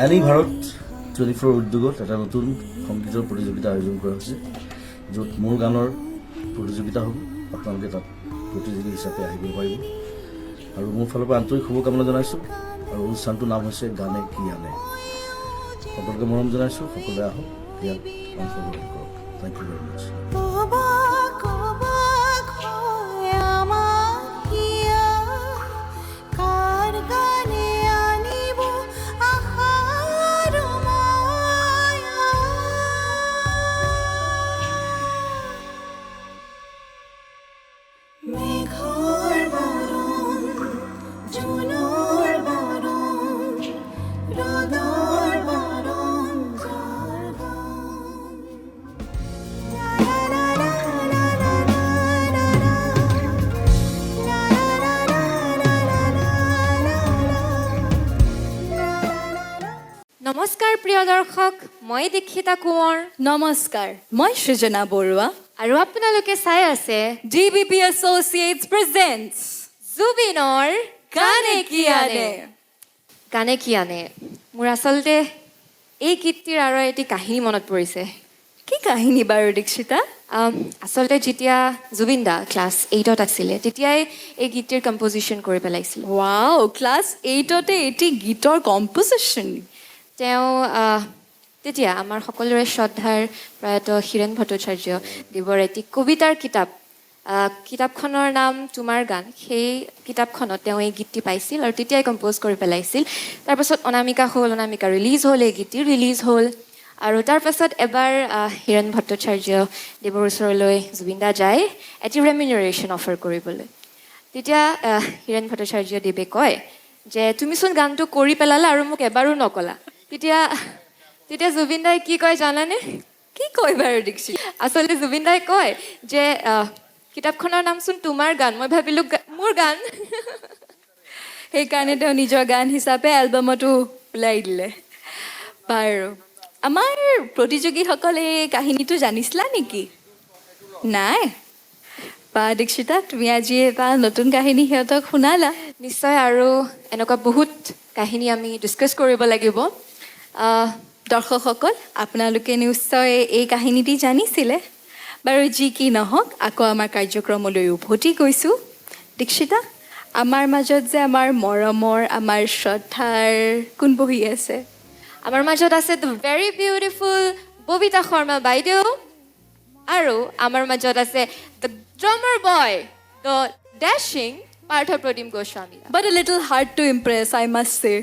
গানী ভাৰত 24 উদ্যোগত এটা নতুন সংগীতৰ প্ৰতিযোগিতা আয়োজন কৰা হৈছে, য'ত মোৰ গানৰ প্ৰতিযোগিতা হ'ব। আপোনালোকে তাত প্ৰতিযোগী হিচাপে আহিব পাৰিব আৰু মোৰ ফালৰ পৰা আন্তৰিক শুভকামনা জনাইছোঁ। আৰু অনুষ্ঠানটোৰ নাম হৈছে গানে কি আনে। সকলোকে মৰম জনাইছোঁ, সকলোৱে আহক, ইয়াত অংশগ্ৰহণ কৰক। থেংক ইউ ভেৰি মাছ। নমস্কাৰ প্ৰিয় দৰ্শক, মই দীক্ষিতা কোঁৱৰ। নমস্কাৰ, মই সৃজনা বৰুৱা। আৰু আপোনালোকে চাই আছে DBP Associates presents জুবিনৰ গানে কি আনে। গানে কি আনে। মোৰ আচলতে এই গীতটিৰ আৰু এটি কাহিনী মনত পৰিছে। কি কাহিনী বাৰু দীক্ষিতা? আচলতে যেতিয়া জুবিন দা ক্লাছ 8ত আছিলে, তেতিয়াই এই গীতটিৰ কম্পজিশ্যন কৰি পেলাইছিল। ৱাও, ক্লাছ 8তে এটি গীতৰ কম্পজিশ্যন। তেওঁ তেতিয়া আমাৰ সকলোৰে শ্ৰদ্ধাৰ প্ৰয়াত হীৰেণ ভট্টাচাৰ্য দেৱৰ এটি কবিতাৰ কিতাপখনৰ নাম তোমাৰ গান। সেই কিতাপখনত তেওঁ এই গীতটি পাইছিল আৰু তেতিয়াই কম্প'জ কৰি পেলাইছিল। তাৰপাছত অনামিকা হ'ল, অনামিকা ৰিলিজ হ'ল, এই গীতটি ৰিলিজ হ'ল। আৰু তাৰপাছত এবাৰ হীৰেণ ভট্টাচাৰ্য দেৱৰ ওচৰলৈ জুবিন দা যায় এটি ৰেমিনাৰেশ্যন অফাৰ কৰিবলৈ। তেতিয়া হীৰেণ ভট্টাচাৰ্য দেৱে কয় যে তুমিচোন গানটো কৰি পেলালা আৰু মোক এবাৰো নকলা। তেতিয়া জুবিন দাই কি কয় জানানে? কি কয় বাৰু দীক্ষিতা? আচলতে জুবিন দাই কয় যে কিতাপখনৰ নামচোন তোমাৰ গান, মই ভাবিলোঁ মোৰ গান। সেইকাৰণে তেওঁ নিজৰ গান হিচাপে এলবামতো ওলাই দিলে। বাৰু, আমাৰ প্ৰতিযোগীসকলে এই কাহিনীটো জানিছিলা নেকি? নাই? বা দীক্ষিতা, তুমি আজি এটা নতুন কাহিনী সিহঁতক শুনালা। নিশ্চয়, আৰু এনেকুৱা বহুত কাহিনী আমি ডিছকাছ কৰিব লাগিব। দৰ্শকসকল, আপোনালোকে নিশ্চয় এই কাহিনীটি জানিছিলে। বাৰু যি কি নহওক, আকৌ আমাৰ কাৰ্যক্ৰমলৈ উভতি গৈছোঁ। দীক্ষিতা, আমাৰ মাজত যে আমাৰ মৰমৰ, আমাৰ শ্ৰদ্ধাৰ কোন বহি আছে? আমাৰ মাজত আছে the very beautiful Babita Sharma বাইদেউ, আৰু আমাৰ মাজত আছে the drummer boy, the dashing Partha Pratim Goswami. But a little hard to impress, I must say.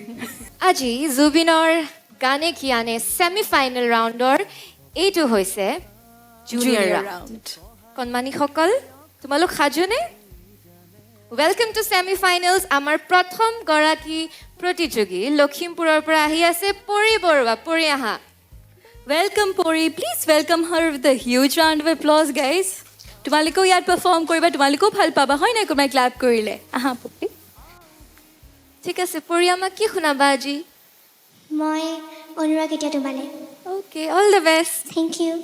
আজি জুবিনৰ গানে কি আনে ছেমি ফাইনেল ৰাউণ্ডৰ এইটো হৈছে জুনিয়ৰ ৰাউণ্ড। কণমানিসকল, তোমালোক সাজুনে? Welcome to semi finals. আমাৰ প্ৰথম গৰাকী প্ৰতিযোগী লখিমপুৰৰ পৰা আহি আছে পৰি বৰুৱা। পৰি আহা। Welcome, Pori. Please welcome her with a huge round of applause, guys. তোমালোকেও ইয়াত পাৰফৰ্ম কৰিবা, তোমালোকেও ভাল পাবা, হয় নাই কোনোবাই ক্লাপ কৰিলে? আহা পৰি। ঠিক আছে, পৰি আমাক কি শুনাবা আজি? মই অনুৰাগ এতিয়া তোমালে। Okay, all the best. Thank you.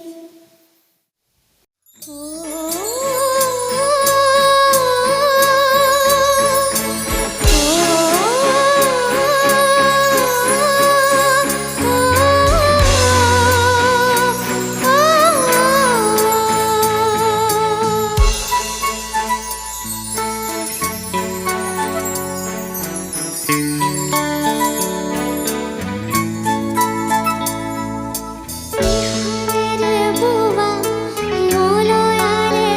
বুৱা মলৈ আলে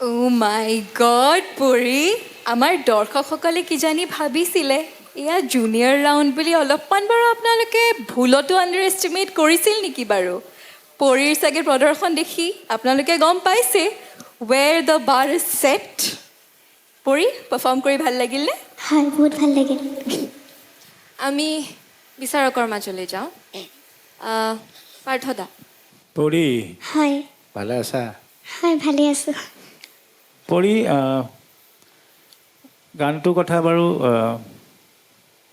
অ' মাই গড পৰি, আমাৰ দৰ্শকসকলে কিজানি ভাবিছিলে এয়া জুনিয়ৰ ৰাউণ্ড বুলি অলপমান বাৰু আপোনালোকে ভুলতো আণ্ডাৰ এষ্টিমেট কৰিছিল নেকি বাৰু? পৰীৰ চাগে প্ৰদৰ্শন দেখি আপোনালোকে গম পাইছে where the bar is set. Pari, perform কৰি ভাল লাগিলনে? হয়, বহুত ভাল লাগিল। আমি বিচাৰকৰ মাজলৈ যাওঁ। পাৰ্থদা, পৰি হয় ভালে আছা? হয়, ভালে আছোঁ। পৰি গানটোৰ কথা বাৰু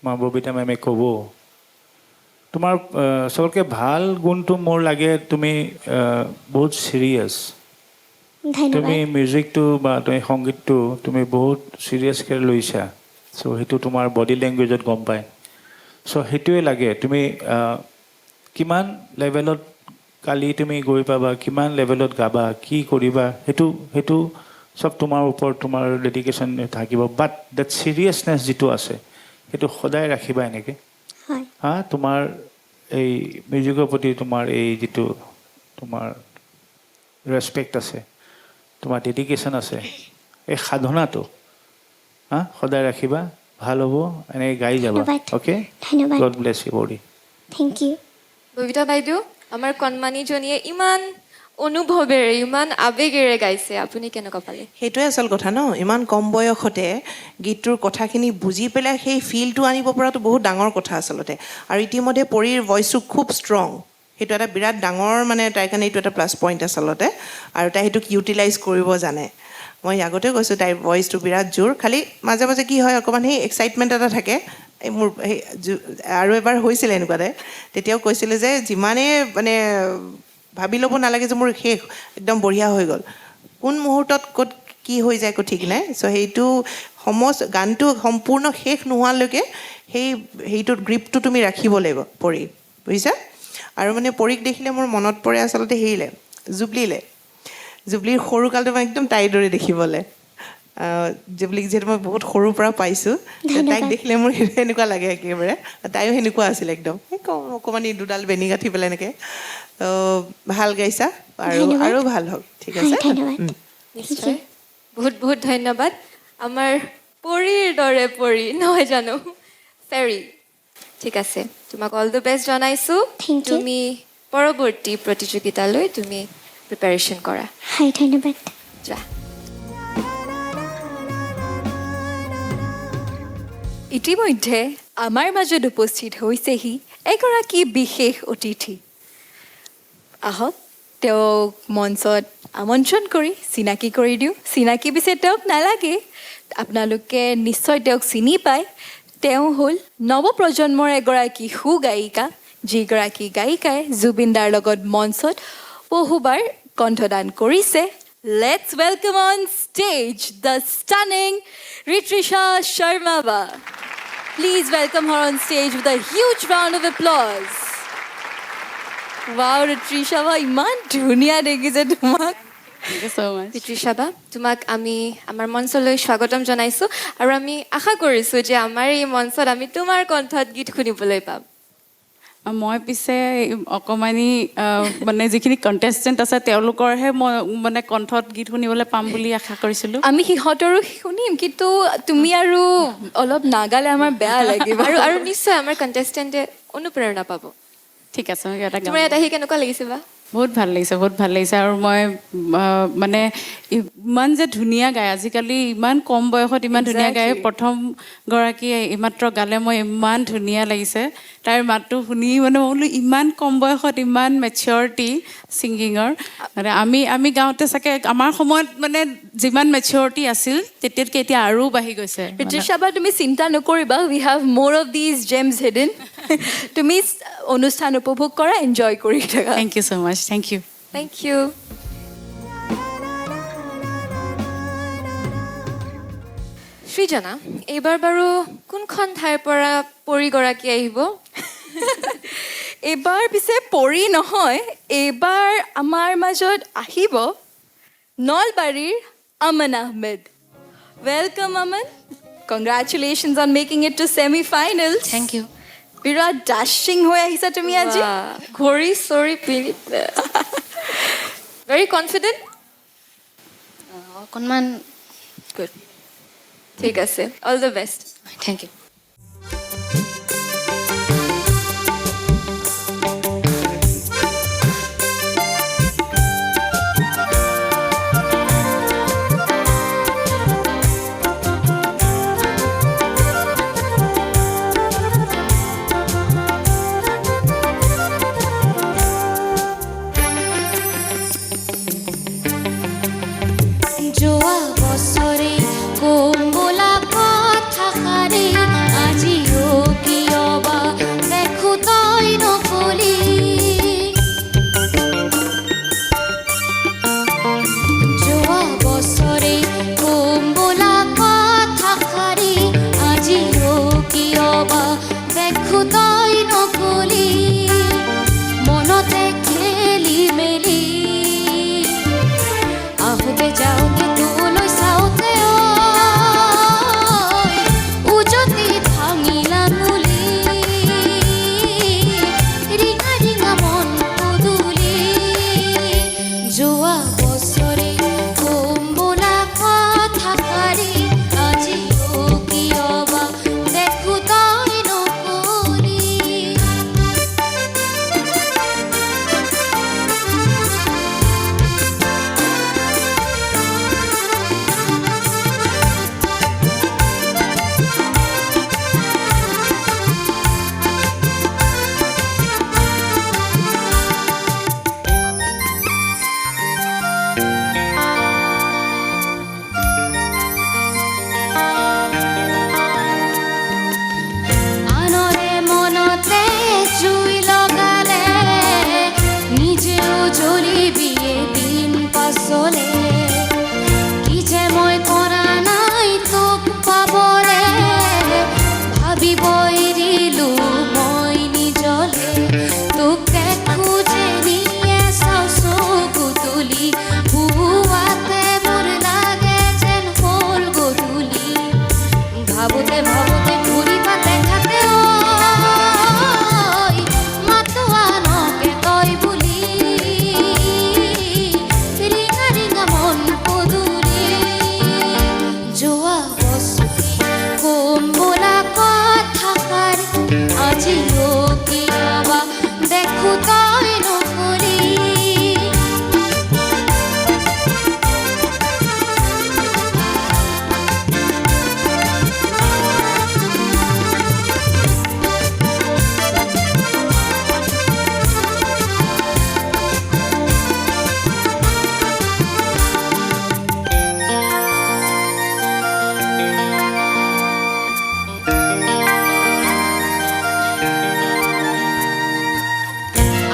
মা ববিতা মেমে ক'ব। তোমাৰ চবতকৈ ভাল গুণটো মোৰ লাগে তুমি বহুত চিৰিয়াছ। তুমি ধন্যবাদ। মিউজিকটো বা তুমি সংগীতটো তুমি বহুত চিৰিয়াছকৈ লৈছা। চ' সেইটো তোমাৰ বডি লেংগুৱেজত গম পায়। চ' সেইটোৱে লাগে তুমি কিমান লেভেলত কালি তুমি গৈ পাবা, কিমান লেভেলত গাবা, কি কৰিবা, সেইটো চব তোমাৰ ওপৰত তোমাৰ ডেডিকেশ্যন থাকিব। বাট ডেট চিৰিয়াছনেছ যিটো আছে সেইটো সদায় ৰাখিবা এনেকৈ। হয় তোমাৰ এই মিউজিকৰ প্ৰতি তোমাৰ এই যিটো তোমাৰ ৰেচপেক্ট আছে, তোমাৰ ডেডিকেশ্যন আছে, এই সাধনাটো সদায় ৰাখিবা। ভাল হ'ব, এনেকৈ গাই যাবা। ধন্যবাদ। অ'কে, ধন্যবাদ। God bless you buddy. Thank you. Babita বাইদেউ, আমাৰ কণমানিজনীয়ে ইমান অনুভৱেৰে ইমান আৱেগেৰে গাইছে, আপুনি কেনেকুৱা পালে? সেইটোৱে আচল কথা ন, ইমান কম বয়সতে গীতটোৰ কথাখিনি বুজি পেলাই সেই ফিলটো আনিব পৰাটো বহুত ডাঙৰ কথা আচলতে। আৰু ইতিমধ্যে পৰীৰ ভইচটো খুব ষ্ট্ৰং, সেইটো এটা বিৰাট ডাঙৰ মানে তাইৰ কাৰণে এইটো এটা প্লাছ পইণ্ট আচলতে। আৰু তাই সেইটোক ইউটিলাইজ কৰিব জানে। মই আগতে কৈছোঁ তাইৰ ভইচটো বিৰাট জোৰ, খালি মাজে মাজে কি হয় অকণমান সেই এক্সাইটমেণ্ট এটা থাকে। এই মোৰ সেই আৰু এবাৰ হৈছিলে এনেকুৱাতে, তেতিয়াও কৈছিলে যে যিমানেই মানে ভাবি ল'ব নালাগে যে মোৰ শেষ একদম বঢ়িয়া হৈ গ'ল, কোন মুহূৰ্তত ক'ত কি হৈ যায় একো ঠিক নাই। চ' সেইটো গানটো সম্পূৰ্ণ শেষ নোহোৱালৈকে সেইটোত গ্ৰীপটো তুমি ৰাখিব লাগিব পৰী, বুজিছা? আৰু মানে পৰীক দেখিলে মোৰ মনত পৰে আচলতে হেৰিলে, জুবলিৰ সৰুকালটো মই একদম তাইৰ দৰে দেখিবলৈ। জুবলিক যিহেতু মই বহুত সৰুৰ পৰা পাইছোঁ, তাইক দেখিলে মোৰ এনেকুৱা লাগে একেবাৰে। তাইও সেনেকুৱা আছিল একদম, অকণমানি দুডাল বেনি গাঁঠি পেলাই এনেকৈ। ভাল গাইছা আৰু ভাল হওক, ঠিক আছে? ধন্যবাদ। নিশ্চয়, বহুত বহুত ধন্যবাদ। আমাৰ পৰীৰ দৰে পৰী নহয় জানো? ফেৰী, ঠিক আছে, তোমাক অল দ্য বেষ্ট জনাইছোঁ। Thank you. তুমি পৰৱৰ্তী প্ৰতিযোগিতালৈ তুমি প্ৰিপাৰেশ্যন কৰা। হয়, ধন্যবাদ। যোৱা। ইতিমধ্যে আমাৰ মাজত উপস্থিত হৈছেহি এগৰাকী বিশেষ অতিথি। আহক তেওঁক মঞ্চত আমন্ত্ৰণ কৰি চিনাকি কৰি দিওঁ। চিনাকি পিছে তেওঁক নালাগে, আপোনালোকে নিশ্চয় তেওঁক চিনি পায়। তেওঁ হ'ল নৱপ্ৰজন্মৰ এগৰাকী সুগায়িকা, যিগৰাকী গায়িকাই জুবিন দাৰ লগত মঞ্চত বহুবাৰ কণ্ঠদান কৰিছে। Let's welcome on stage the stunning Ritrisha Sharma বা। Please welcome her on stage with a huge round of applause. Wow Ritrisha বা, ইমান ধুনীয়া দেখিছে তোমাক। ৰিত্ৰিশা বা, তোমাক আমি আমাৰ মঞ্চলৈ স্বাগতম জনাইছোঁ আৰু আমি আশা কৰিছোঁ যে আমাৰ এই মঞ্চত আমি তোমাৰ কণ্ঠত গীত শুনিবলৈ পাম। মই পিছে অকণমানি মানে যিখিনি কণ্টেষ্টেণ্ট আছে তেওঁলোকৰহে মই মানে কণ্ঠত গীত শুনিবলৈ পাম বুলি আশা কৰিছিলোঁ। আমি সিহঁতৰো শুনিম, কিন্তু তুমি আৰু অলপ নাগালে আমাৰ বেয়া লাগিব। আৰু নিশ্চয় আমাৰ কণ্টেষ্টেণ্টে অনুপ্ৰেৰণা পাব। ঠিক আছে, মই এটা তোমাৰ ইয়াত আহি কেনেকুৱা লাগিছে বা? বহুত ভাল লাগিছে, বহুত ভাল লাগিছে। আৰু মই মানে ইমান যে ধুনীয়া গায়, আজিকালি ইমান কম বয়সত ইমান ধুনীয়া গায়। প্ৰথমগৰাকীয়ে এইমাত্ৰ গালে, মই ইমান ধুনীয়া লাগিছে তাইৰ মাতটো শুনি। মানে মই বোলো ইমান কম বয়সত ইমান মেচিয়ৰিটি ছিংগিঙৰ। মানে আমি গাওঁতে চাগে আমাৰ সময়ত মানে যিমান মেচিয়ৰিটি আছিল তেতিয়াতকৈ এতিয়া আৰু বাঢ়ি গৈছে। ৰিত্ৰিশা বা, তুমি চিন্তা নকৰিবা, we have more of these gems hidden. তুমি অনুষ্ঠান উপভোগ কৰা, এনজয় কৰি থাকা। Thank you so' much, thank you. Thank you. Srijana, এইবাৰ বাৰু কোনখন ঠাইৰ পৰা পৰীগৰাকী আহিব? এইবাৰ পিছে পৰি নহয়, এইবাৰ আমাৰ মাজত আহিব নলবাৰীৰ Aman Ahmed. Welcome Aman, congratulations on making it to semi finals. Thank you. বিৰাট ডাশ্বিং হৈ আহিছা তুমি আজি। ঘড়ী চৰি পিন্ধি ভেৰি কনফিডেণ্ট। অকণমান গুড ঠিক আছে all the best thank you যোৱা বছৰে কম বোলা কথাষাৰে আজিও কিয় বা দেখো তই নকলি যোৱা বছৰে কম বোলা কথাষাৰে আজিও কিয় বা দেখো তই নকলি মনতে খেলি মেলি আহোঁতে যাওঁতে তোলৈ চাওঁতে উজতি ভাঙিলা মুলি ৰিঙা ৰিঙা মন পদূলি যোৱা বছৰে কম বোলা কথাষাৰে আজিও কিয় বা দেখো তই নকলি আনৰে মনতে জুই লগালে নিজেও জ্বলিবি এদিন পাছলে কি যে মই কৰা নাই তোক পাবলে ভাবিব এৰিলো মই নিজলে তোক দেখো যে নিয়ে চাও চকু তুলি পুৱাতে মোৰ লাগে যেন হ'ল গধূলি ভাবোতে ভাবোতে ঘূৰিবা দেখাতে মাতো আনকে তই বুলি ৰিঙা ৰিঙা মন পদূলি যোৱা বছৰে কম বোলা কথাষাৰ আজিও কিয় বা দেখো তই নকলি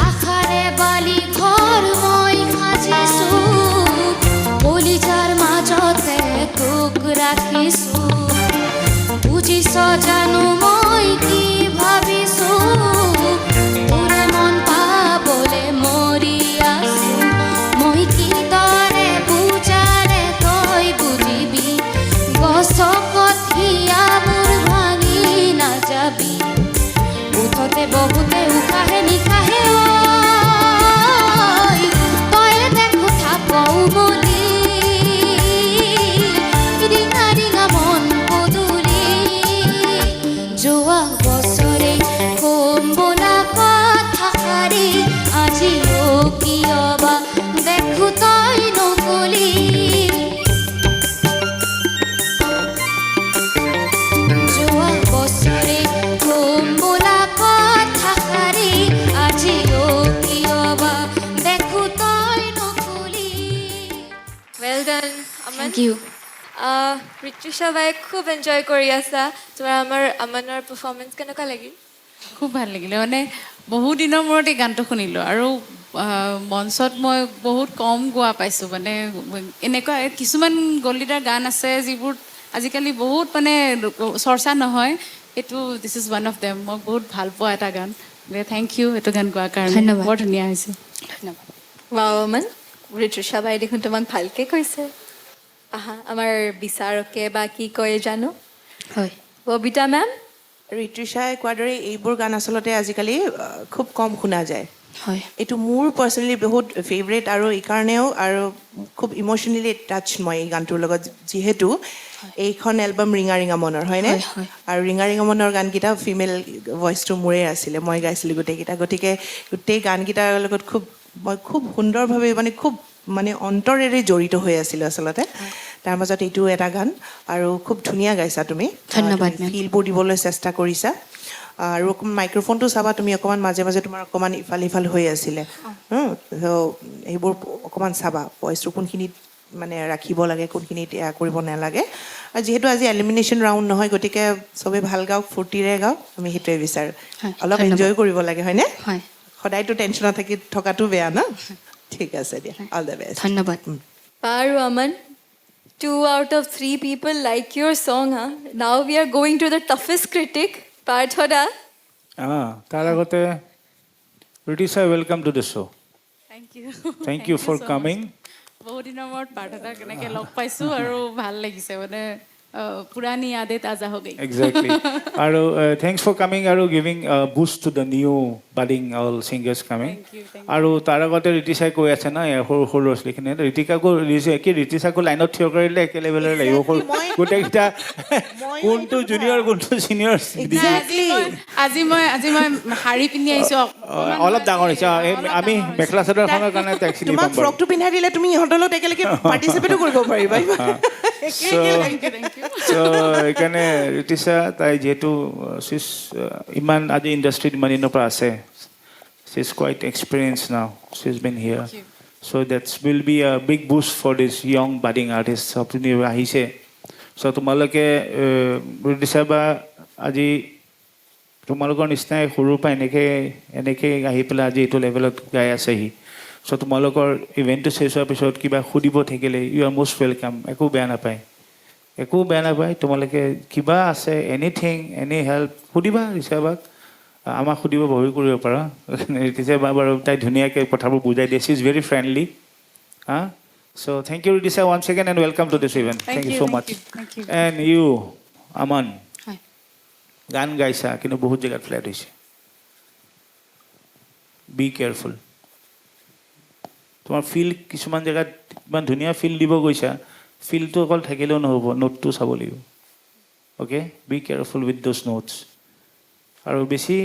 আশাৰে বালি ঘৰ মই সাজিছো কলিজাৰ মাজতে তোক ৰাখিছো বুজিছ জানো মই কি ভাবিছো তোৰে মন পাবলে মৰি আছো মই কি দৰে বুজালে তই বুজিবি গছত হিয়া মোৰ ভাঙি নাযাবি উঠতে বহুতে উশাহে নিশাহে তই দেখো থাকৌ বুলি ৰিঙা ৰিঙা মন পদূলি যোৱা বছৰে কম বোলা কথাষাৰে আজিও কিয় বা দেখো তই নকলি যোৱা বছৰে কম বোলা কথাষাৰে আজিও কিয় বা দেখো তই নকলি ৱেল ডান আমান থেংক ইউ ঋতুষা বাই খুব এনজয় কৰি আছা তোমাৰ আমানৰ পাৰফৰ্মেঞ্চ কেনেকুৱা লাগিল খুব ভাল লাগিলে মানে বহু দিনৰ মূৰত এই গানটো শুনিলোঁ আৰু মঞ্চত মই বহুত কম গোৱা পাইছোঁ মানে এনেকুৱা কিছুমান গলিদাৰ গান আছে যিবোৰ আজিকালি বহুত মানে চৰ্চা নহয় এইটো this is one of them মই বহুত ভাল পোৱা এটা গান থেংক ইউ এইটো গান গোৱাৰ কাৰণে ধন্যবাদ। বৰ ধুনীয়া হৈছে ধন্যবাদ ৱাও মান ঋতুষা বাই দেখোন তোমাক ভালকে কৈছে আহা আমাৰ বিচাৰকে বা কি কয় জানো হয় ববিতা মেম ঋতুষাই কোৱাৰ দৰে এইবোৰ গান আচলতে আজিকালি খুব কম শুনা যায় হয় এইটো মোৰ পাৰ্চনেলি বহুত ফেভৰেট আৰু এইকাৰণেও আৰু খুব ইম'চনেলি টাচ মই এই গানটোৰ লগত যিহেতু এইখন এলবাম ৰিঙা ৰিঙা মনৰ হয়নে হয়, হয়। আৰু ৰিঙা ৰিঙা মনৰ গানকেইটা ফিমেল ভইচটো মোৰে আছিলে মই গাইছিলোঁ গোটেইকেইটা গতিকে গোটেই গানকেইটাৰ লগত মই খুব সুন্দৰভাৱে মানে খুব মানে অন্তৰেৰে জড়িত হৈ আছিলোঁ আচলতে তাৰ মাজত এইটো এটা গান আৰু খুব ধুনীয়া গাইছা তুমি ধন্যবাদ, মেম। ফিলবোৰ দিবলৈ চেষ্টা কৰিছা আৰু অকণমান মাইক্ৰফোনটো চাবা তুমি অকণমান মাজে মাজে তোমাৰ অকণমান ইফাল সিফাল হৈ আছিলে সেইবোৰ অকণমান চাবা ভইচটো কোনখিনিত মানে ৰাখিব লাগে কোনখিনিত এয়া কৰিব নালাগে আৰু যিহেতু আজি এলিমিনেশ্যন ৰাউণ্ড নহয় গতিকে চবেই ভাল গাওক ফূৰ্তিৰে গাওক আমি সেইটোৱে বিচাৰোঁ হয়, অলপ ধন্যবাদ। এনজয় কৰিব লাগে হয়নে হয় সদায়তো টেনশ্যনত থকাটো বেয়া ন ঠিক আছে দিয়া অল দ্য বেষ্ট ধন্যবাদ Paru Aman, 2 out of 3 people like your song, huh? Now we are going to the toughest critic, Parthoda. তাৰ আগতে Ritisha welcome to the show' thank you thank you for coming বহুত দিনৰ মূৰত পাৰ্থদাক এনেকৈ লগ পাইছোঁ আৰু ভাল লাগিছে মানে পুৰাণি য়াদে তাজা হৈ গৈ Exactly. আৰু thanks for coming আৰু giving a boost to the new budding all singers coming. Thank you. আৰু তাৰ আগতে ৰিতিশাই কৈ আছে না সৰু সৰু ল'ৰা ছোৱালীখিনিয়ে ৰিতিশাকো লাইনত থিয় কৰিলে একে লেভেলৰ লাগিব গোটেইকেইটা কোনটো জুনিয়ৰ কোনটো ছিনিয়ৰ আজি মই শাৰী পিন্ধি আহিছোঁ অলপ ডাঙৰ হৈছে আমি মেখেলা চাদৰখনৰ কাৰণে টেক্সি দিম তোমাক ফ্ৰকটো পিন্ধাই দিলে তুমি ইহঁতৰ লগত একেলগে পাৰ্টিচিপেটো কৰিব পাৰিবা সেইকাৰণে ৰিতিশা তাই যিহেতু ইমান আজি ইণ্ডাষ্ট্ৰীত ইমান দিনৰ পৰা আছে she is quite experience now she is been here so' that's will be a big boost for this young budding artist আপুনি আহিছে চ' তোমালোকে ৰিতিশা বা আজি তোমালোকৰ নিচিনাই সৰুৰ পৰা এনেকৈ আহি পেলাই আজি এইটো লেভেলত গাই আছেহি চ' তোমালোকৰ ইভেণ্টটো চেছ হোৱাৰ পিছত কিবা সুধিব থাকিলে ইউ আৰ মষ্ট ৱেলকাম একো বেয়া নাপায় তোমালোকে কিবা আছে এনিথিং এনি হেল্প সুধিবা ৰিতিশাবাক আমাক সুধিব ভয় কৰিব পাৰা ৰিতিশাবা বাৰু তাই ধুনীয়াকৈ কথাবোৰ বুজাই দিয়ে she is very friendly so' thank you Ritisha one second and welcome to this event thank you so' much and you Aman হয় গান গাইছা কিন্তু বহুত জেগাত ফ্লেট হৈছে বি কেয়াৰফুল তোমাৰ ফিল কিছুমান জেগাত ইমান ধুনীয়া ফিল দিব গৈছা ফিলটো অকল থাকিলেও নহ'ব নোটটো চাব লাগিব okay B careful with those notes আৰু বেছি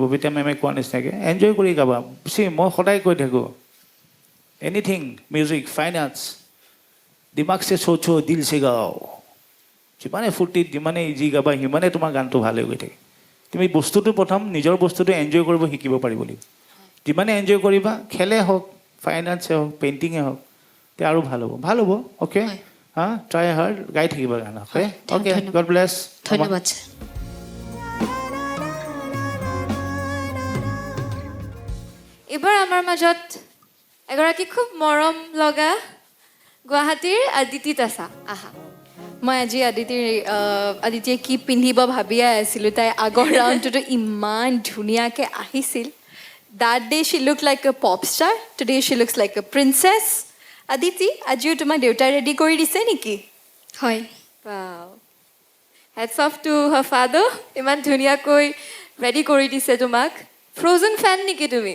ববিতা মেমে কোৱা নিচিনাকৈ এনজয় কৰি গাবা বেছি মই সদায় কৈ থাকোঁ এনিথিং মিউজিক ফাইন আৰ্টছ দিমাগ চে সোচো দিল চে গাও যিমানে ফূৰ্তিত যিমানে ইজি গাবা সিমানে তোমাৰ গানটো ভাল হৈ গৈ থাকে তুমি বস্তুটো প্ৰথম নিজৰ বস্তুটো এনজয় কৰিব শিকিব পাৰিব লাগিব যিমানে এনজয় কৰিবা খেলে হওক ফাইন আৰ্টছে হওক পেইণ্টিঙে হওক তেতিয়া আৰু ভাল হ'ব অ'কে ট্ৰাই হাৰ্ড গাই থাকিবা গান অ'কে অ'কে গড ব্লেছ ধন্যবাদ এইবাৰ আমাৰ মাজত এগৰাকী খুব মৰম লগা গুৱাহাটীৰ আদিতি তাছা আহা মই আজি আদিতিয়ে কি পিন্ধিব ভাবিয়ে আছিলোঁ তাই আগৰ ৰাউণ্ডটোতো ইমান ধুনীয়াকৈ আহিছিল That day she looked like a pop star. Today she looks like a princess. Aditi, আজিও তোমাক দেউতাই ৰেডি কৰি দিছে নেকি হয় Wow. Hats off to her father. ইমান ধুনীয়াকৈ ৰেডি কৰি দিছে তোমাক ফ্ৰ'জেন ফেন নেকি তুমি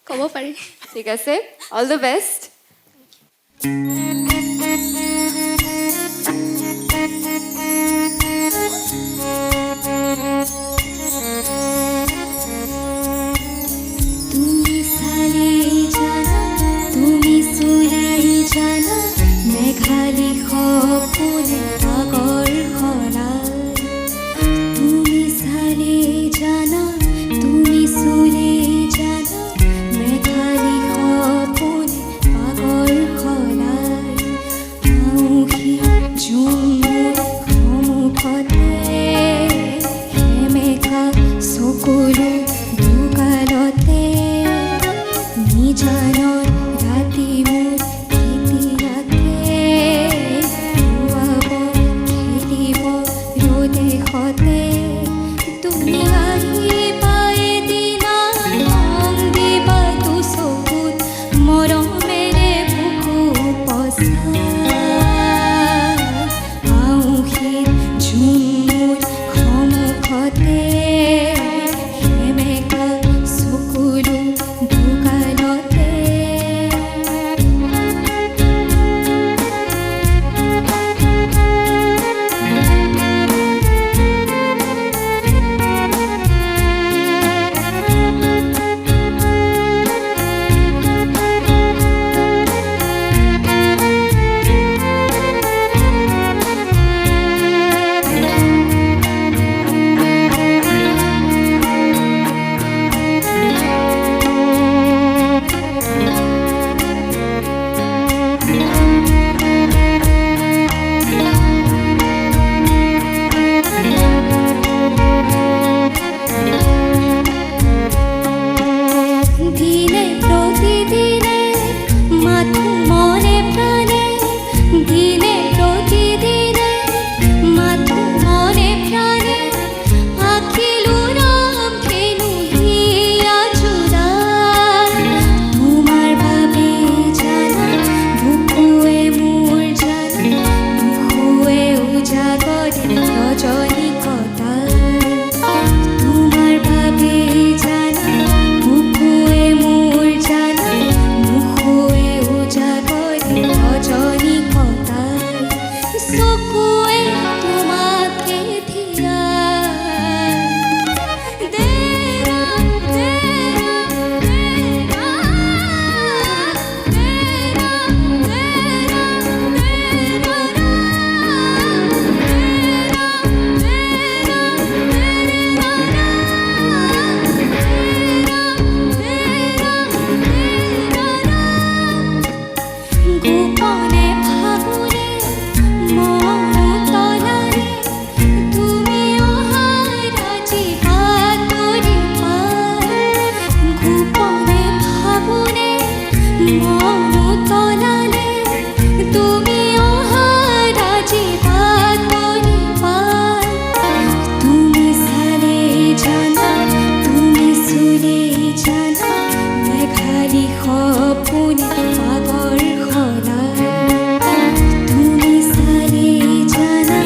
ক'ব পাৰি ঠিক আছে অল দ্য বেষ্ট তুমি চালে জানা তুমি চুলে জানা মেঘালী সপোনে আগৰ সলাই তুমি চালে জানা তুমি চুলে জানা মেঘালী সপোনে আগৰ সলাই গোপনে ভাবোনে মন তলাৰে তুমি অহাৰ আজি বাতৰি পাই গোপনে ভাবোনে মন তলাৰে তুমি অহাৰ আজি বাতৰি পাই তুমি চালে জানা তুমি চুলে জানা মেঘালী সপোনে পাগল সলাই তুমি চালে জানা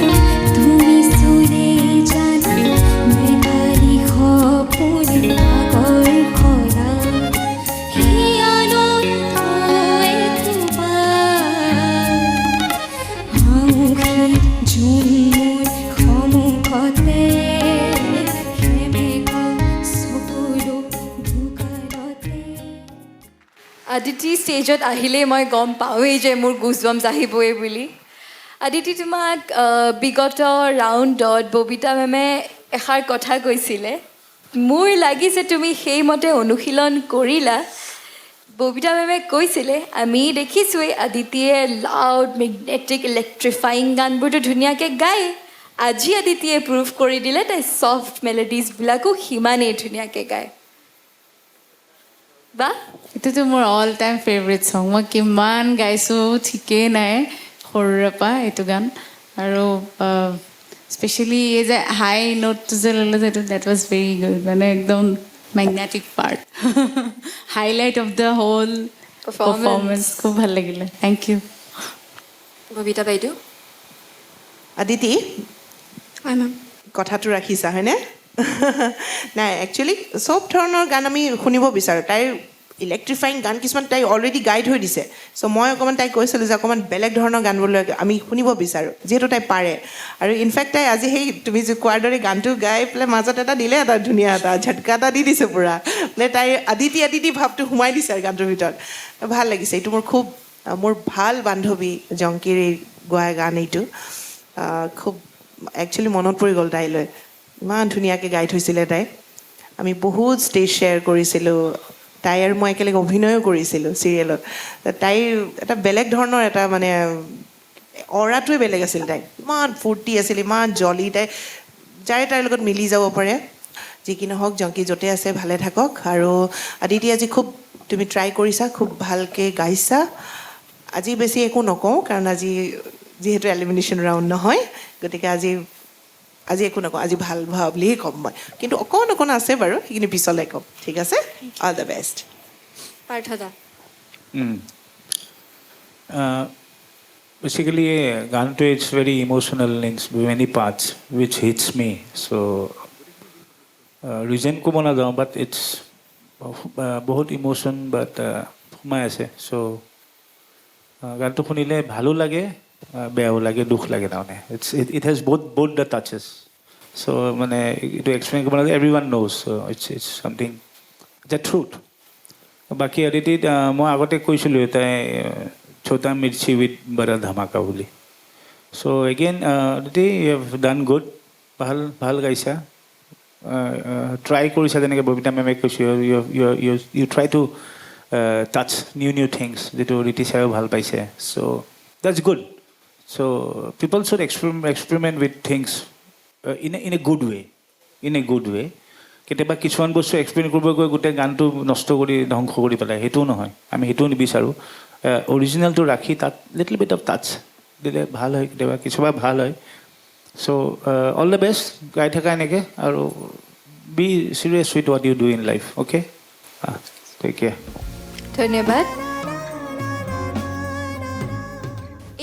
তুমি চুলে জানা মেঘালী সপোনে পাগল সলাই সেই আনন্দ একোবাৰ জুন মোৰ সন্মুখতে সেমেকা চকুলো বোকাৰতে আদিতি ষ্টেজত আহিলেই মই গম পাওঁৱেই যে মোৰ গুজবাম্ছ আহিবই বুলি আদিতি তোমাক বিগত ৰাউণ্ডত ববিতা মেমে এষাৰ কথা কৈছিলে মোৰ লাগিছে তুমি সেইমতে অনুশীলন কৰিলা ববিতা মেমে কৈছিলে আমি দেখিছোঁৱেই আদিতিয়ে লাউড মেগনেটিক ইলেক্ট্ৰিফাইং গানবোৰতো ধুনীয়াকৈ গায় আজি আদিতিয়ে প্ৰুভ কৰি দিলে তাই ছফ্ট মেলোডিজবিলাকো সিমানেই ধুনীয়াকৈ গায় বা এইটোতো মোৰ অল টাইম ফেভৰেট ছং মই কিমান গাইছোঁ ঠিকেই নাই সৰুৰে পৰা এইটো গান আৰু স্পেচিয়েলি এই যে হাই নোটটো যে ল'লে যে এইটো ডেট ৱাজ ভেৰি গুড মানে একদম magnetic part highlight of the whole performance খুব ভাল লাগিলে থেংক ইউ ববিতা বাইদেউ আদিতি হয় মেম কথাটো ৰাখিছা হয়নে নাই একচুৱেলি চব ধৰণৰ গান আমি শুনিব বিচাৰোঁ তাইৰ ইলেক্ট্ৰিফাইং গান কিছুমান তাই অলৰেডি গাই থৈ দিছে চ' মই অকণমান তাইক কৈছিলোঁ যে অকণমান বেলেগ ধৰণৰ গানবোৰ আমি শুনিব বিচাৰোঁ যিহেতু তাই পাৰে আৰু ইনফেক্ট তাই আজি সেই তুমি যে কোৱাৰ দৰে গানটো গাই পেলাই মাজত এটা দিলে এটা ধুনীয়া এটা ঝটকা এটা দি দিছে পূৰা মানে তাইৰ আদিতি আদিতি ভাৱটো সোমাই দিছে আৰু গানটোৰ ভিতৰত ভাল লাগিছে এইটো মোৰ ভাল বান্ধৱী জংকীৰ গোৱা গান এইটো খুব একচুৱেলি মনত পৰি গ'ল তাইলৈ ইমান ধুনীয়াকৈ গাই থৈছিলে তাই আমি বহুত ষ্টেজ শ্বেয়াৰ কৰিছিলোঁ তাই আৰু মই একেলগে অভিনয়ো কৰিছিলোঁ চিৰিয়েলত তাইৰ এটা বেলেগ ধৰণৰ এটা মানে অৰাটোৱে বেলেগ আছিল তাই ইমান ফূৰ্তি আছিল ইমান জলি তাই যাৰে তাইৰ লগত মিলি যাব পাৰে যি কি নহওক জংকী য'তে আছে ভালে থাকক আৰু আদিতি আজি খুব তুমি ট্ৰাই কৰিছা খুব ভালকৈ গাইছা আজি বেছি একো নকওঁ কাৰণ আজি যিহেতু এলিমিনেশ্যন ৰাউণ্ড নহয় গতিকে আজি একো নকওঁ আজি ভাল হোৱা বুলিয়ে ক'ম মই কিন্তু অকণ আছে বাৰু সেইখিনি পিছলৈ ক'ম ঠিক আছে অল দ্য বেষ্ট পাৰ্থদা বেচিকেলি গানটো it's very emotional in many parts which hits me so' reason ক'ব নাযাওঁ বাট ইটছ বহুত ইম'চন বাট সোমাই আছে চ' গানটো শুনিলে ভালো লাগে বেয়াও লাগে দুখ লাগে তাৰমানে it has both the touches so' মানে এইটো এক্সপ্লেইন কৰিব নালাগে every one knows it's something it's a truth বাকী আদিতিত মই আগতে কৈছিলোঁ তাই ছোটা মিৰ্চি উইথ বৰা ধামাকা বুলি so' again Aditi you have done good ভাল গাইছা ট্ৰাই কৰিছা যেনেকৈ ববিতা মেমে কৈছোঁ you try to touch new things যিটো ৰীতি ছাৰেও ভাল পাইছে so' that's good so' people should experiment with things in a good way কেতিয়াবা কিছুমান বস্তু এক্সপ্লেইন কৰিব গৈ গোটেই গানটো নষ্ট কৰি ধ্বংস কৰি পেলাই সেইটোও নহয় আমি সেইটোও নিবিচাৰোঁ অৰিজিনেলটো ৰাখি তাত লিটল বিট অফ টাচ দিলে ভাল হয় কেতিয়াবা কিছুমান ভাল হয় চ' অল দ্য বেষ্ট গাই থকা এনেকৈ আৰু be serious with what you do in life okay take care ধন্যবাদ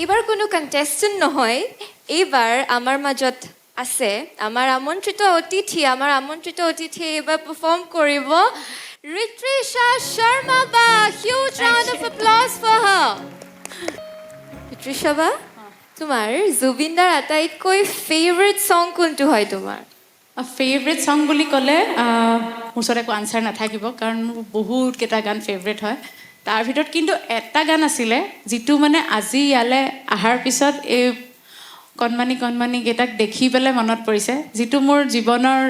এইবাৰ কোনো কণ্টেষ্টেণ্ট নহয় এইবাৰ আমাৰ মাজত আছে আমাৰ আমন্ত্ৰিত অতিথি এইবাৰ পাৰফৰ্ম কৰিব ঋত্বিষা শৰ্মা বা huge round of applause for her Ritwisha বা তোমাৰ জুবিনদাৰ আটাইতকৈ ফেভৰেট ছং কোনটো হয় তোমাৰ ফেভৰেট ছং বুলি ক'লে মোৰ ওচৰত একো আনচাৰ নাথাকিব কাৰণ মোৰ বহুতকেইটা গান ফেভৰেট হয় তাৰ ভিতৰত কিন্তু এটা গান আছিলে যিটো মানে আজি ইয়ালৈ অহাৰ পিছত এই কণমানি কেইটাক দেখি পেলাই মনত পৰিছে যিটো মোৰ জীৱনৰ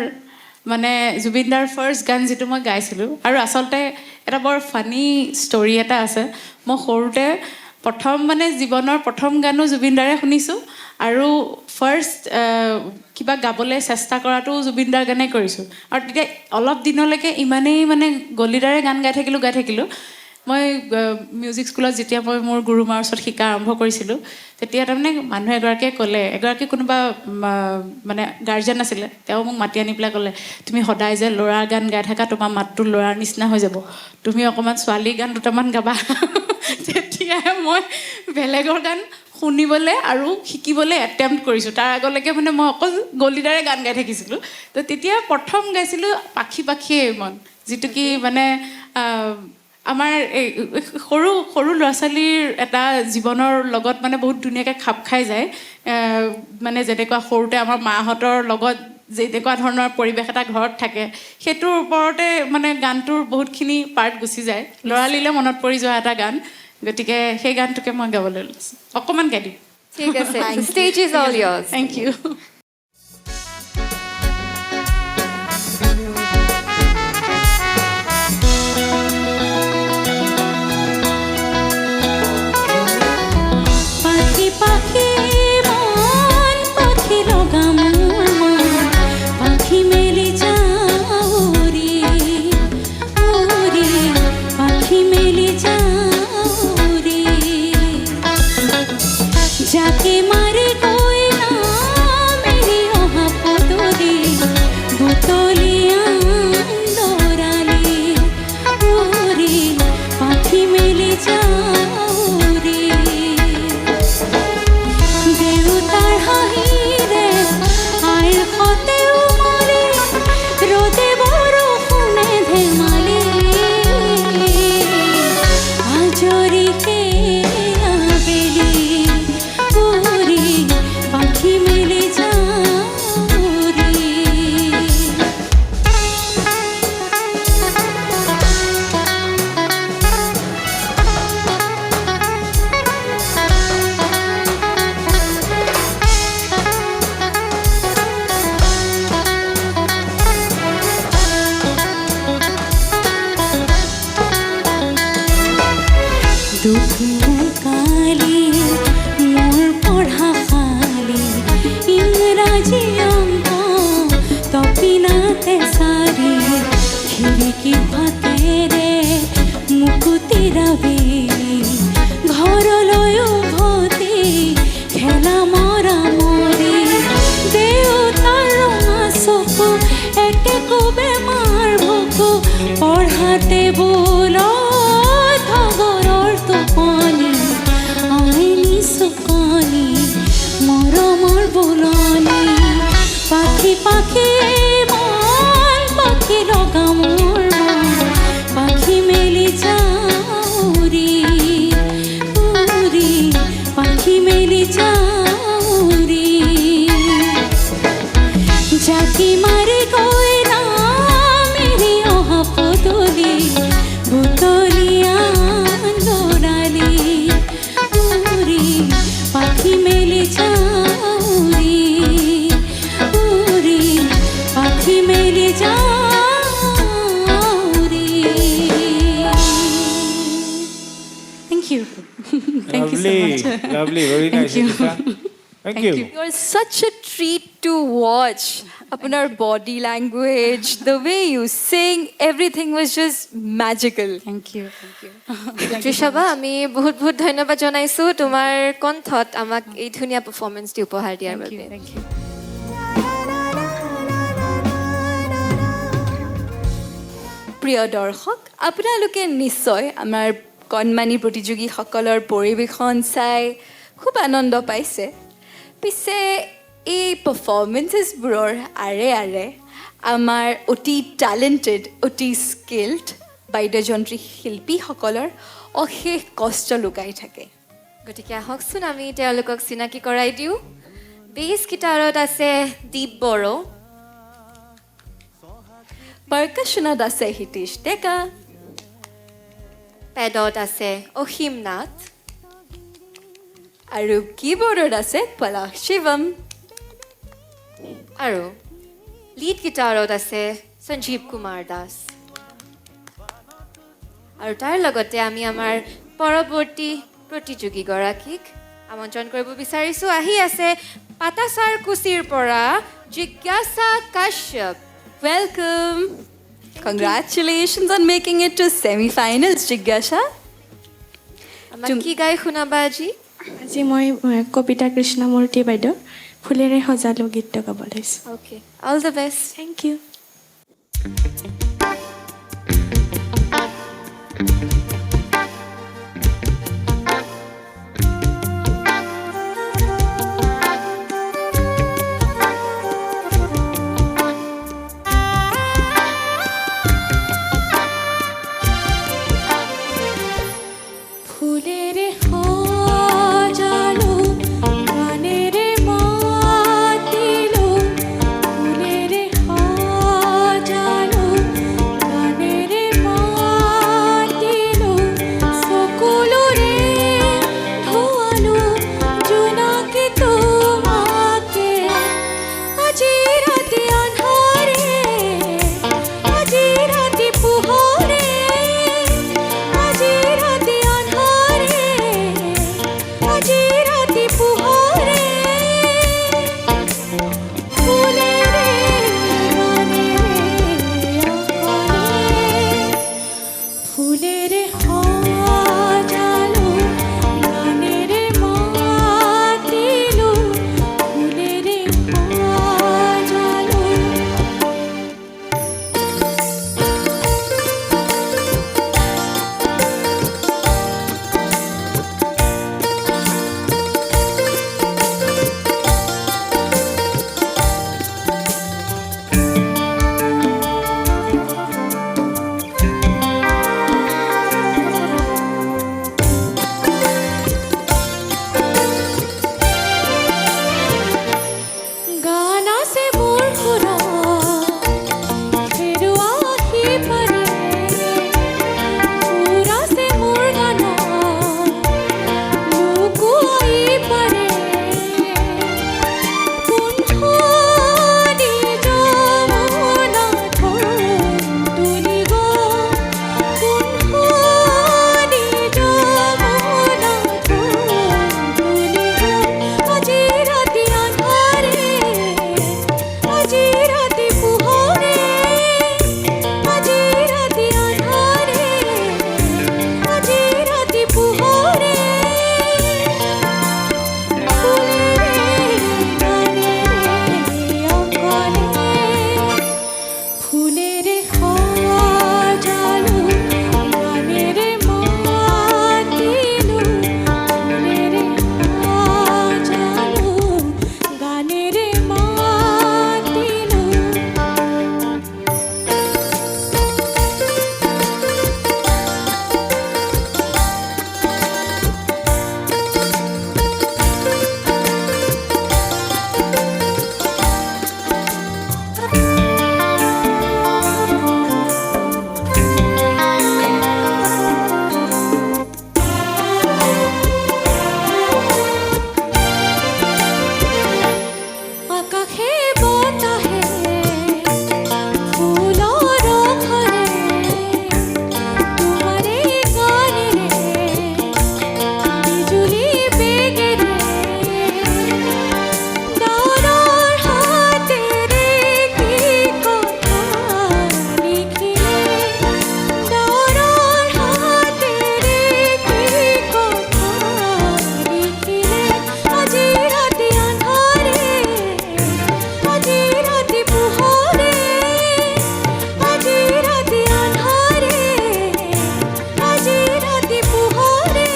মানে জুবিনদাৰ ফাৰ্ষ্ট গান যিটো মই গাইছিলোঁ আৰু আচলতে এটা বৰ ফানি ষ্টৰি এটা আছে মই সৰুতে প্ৰথম মানে জীৱনৰ প্ৰথম গানো জুবিন দাৰে শুনিছোঁ আৰু ফাৰ্ষ্ট কিবা গাবলৈ চেষ্টা কৰাটো জুবিন দাৰ গানেই কৰিছোঁ আৰু তেতিয়া অলপ দিনলৈকে ইমানেই মানে গলিদাৰে গান গাই থাকিলোঁ মই মিউজিক স্কুলত যেতিয়া মই মোৰ গুৰুমাৰ ওচৰত শিকা আৰম্ভ কৰিছিলোঁ তেতিয়া তাৰমানে মানুহ এগৰাকীয়ে ক'লে কোনোবা মানে গাৰ্জেন আছিলে তেওঁ মোক মাতি আনি পেলাই ক'লে তুমি সদায় যে ল'ৰাৰ গান গাই থাকা তোমাৰ মাতটো ল'ৰাৰ নিচিনা হৈ যাব তুমি অকণমান ছোৱালী গান দুটামান গাবা তেতিয়াই মই বেলেগৰ গান শুনিবলৈ আৰু শিকিবলৈ এটেম্প্ট কৰিছোঁ তাৰ আগলৈকে মানে মই অকল গলিদাৰে গান গাই থাকিছিলোঁ তো তেতিয়া প্ৰথম গাইছিলোঁ পাখি পাখিয়ে মন যিটো কি মানে আমাৰ এই সৰু ল'ৰা ছোৱালীৰ এটা জীৱনৰ লগত মানে বহুত ধুনীয়াকৈ খাপ খাই যায় মানে যেনেকুৱা সৰুতে আমাৰ মাহঁতৰ লগত যেনেকুৱা ধৰণৰ পৰিৱেশ এটা ঘৰত থাকে সেইটোৰ ওপৰতে মানে গানটোৰ বহুতখিনি পাৰ্ট গুচি যায় ল'ৰালিলে মনত পৰি যোৱা এটা গান গতিকে সেই গানটোকে মই গাবলৈ লৈছোঁ অকণমান গাই দিম ঠিক আছে stage is all yours thank you পাখি পাখি মন পাখি লগা মোৰ মন পাখি মেলি যাওৰি ওৰি পাখি মেলি যাওৰি যাকে মাৰি গৈ নামেৰি অহা পদূলি বুটলিয়া লৰালি ওৰি পাখি মেলি যাওৰি দেউতাৰ হাঁহিৰে আইৰ সতে উমলি ৰ'দে বৰষুণে ধেমালি আজৰিকে আবেলি উৰি পাখি মেলি যাওৰি দুখীয়া কালি মোৰ পঢ়া শালি ইংৰাজী অংক তপিনাতে চাৰি খিৰিকী ফাটেৰে মুকুতিৰা বেলি ঘৰলৈ উভতি খেলা মৰা মৰি দেউতাৰ ৰঙা চকু একে কোবে মাৰ ভুকু পঢ়াতে বোলত সাগৰৰ টোপনি আইনি চুকনি মৰমৰ বোলনি পাখি পাখি মন পাখি লগা মোৰ মন পাখি মেলি যাওৰি উৰি পাখি মেলি যাওৰি জাকি মাৰি গৈ নামেৰি অহা পদূলি বুটলিয়া লৰালি উৰি পাখি মেলি যাওৰি উৰি পাখি মেলি যাওৰি thank you thank you so' much Lovely, very nice. Thank you. You're such a treat to watch. Apnar body language, the way you sing, everything was just magical. Thank you তৃষাবা আমি বহুত বহুত ধন্যবাদ জনাইছোঁ তোমাৰ কণ্ঠত আমাক এই ধুনীয়া পাৰফৰ্মেঞ্চটি উপহাৰ দিয়াৰ বাবে থেংক ইউ প্ৰিয় দৰ্শক আপোনালোকে নিশ্চয় আমাৰ কণমানি প্ৰতিযোগীসকলৰ পৰিৱেশন চাই খুব আনন্দ পাইছে পিছে এই পাৰফৰ্মেঞ্চেছবোৰৰ আৰে আমাৰ অতি টেলেণ্টেড অতি স্কিল্ড বাদ্যযন্ত্ৰী শিল্পীসকলৰ অশেষ কষ্ট লুকাই থাকে গতিকে আহকচোন আমি তেওঁলোকক চিনাকি কৰাই দিওঁ বেছ গিটাৰত আছে দীপ বড়ো পাৰ্কাশ্যনত আছে হিতেশ ডেকা পেডত আছে অসীম নাথ আৰু কীবৰ্ডত আছে পলাশ শিৱম আৰু লিড গিটাৰত আছে সঞ্জীৱ কুমাৰ দাস আৰু তাৰ লগতে আমি আমাৰ পৰৱৰ্তী প্ৰতিযোগীগৰাকীক আমন্ত্ৰণ কৰিব বিচাৰিছোঁ। আহি আছে পাটাচাৰকুছিৰ পৰা জিজ্ঞাসা Kashyap. Welcome. Congratulations on making it to semi-finals, Jigyasha. আমাক কি গাই শুনাবা আজি? আজি মই কবিতা কৃষ্ণমূৰ্তি বাইদেউ ফুলেৰে সজালো গীতটো গাব লৈছোঁ। Okay, all the best. Thank you. ফুলেরে সাজালো গানেরে মাতিলো ফুলেরে সাজালো গানেরে মাতিলো সকলোরে ধোয়ালো জোনাকে তোমাকে আজি রাতে আন্ধারে আজি রাতে পোহরে আজি রাতে আন্ধারে আজি রাতে পোহরে ফুলেরে ফুলেরে সাজালো গানেরে মাতিলো ফুলেরে সাজালো গান আছে মোৰ ঘৰত হেৰুৱা আহি পাৰে সুৰ আছে মোৰ গানত লুকুৱাই পাৰে কোনখনি যমুনাত তুলিব কোনখনি যমুনাত তুলিব আজি ৰাতি আন্ধাৰে আজি ৰাতি পোহৰে আজি ৰাতি আন্ধাৰে আজি ৰাতি পোহৰে ফুলেৰে সাজালো গানেৰে মাতিলো ফুলেৰে সাজালো গানেৰে মাতিলো আকাশে বতাহে ফুলৰ ৰসৰে তোমাৰে গানেৰে বিজুলী বেগেৰে ডাৱৰৰ হাতেৰে কি কথা লিখিলে ডাৱৰৰ হাতেৰে কি কথা লিখিলে আজি ৰাতি আন্ধাৰে আজি ৰাতি পোহৰে আজি ৰাতি আন্ধাৰে আজি ৰাতি পোহৰে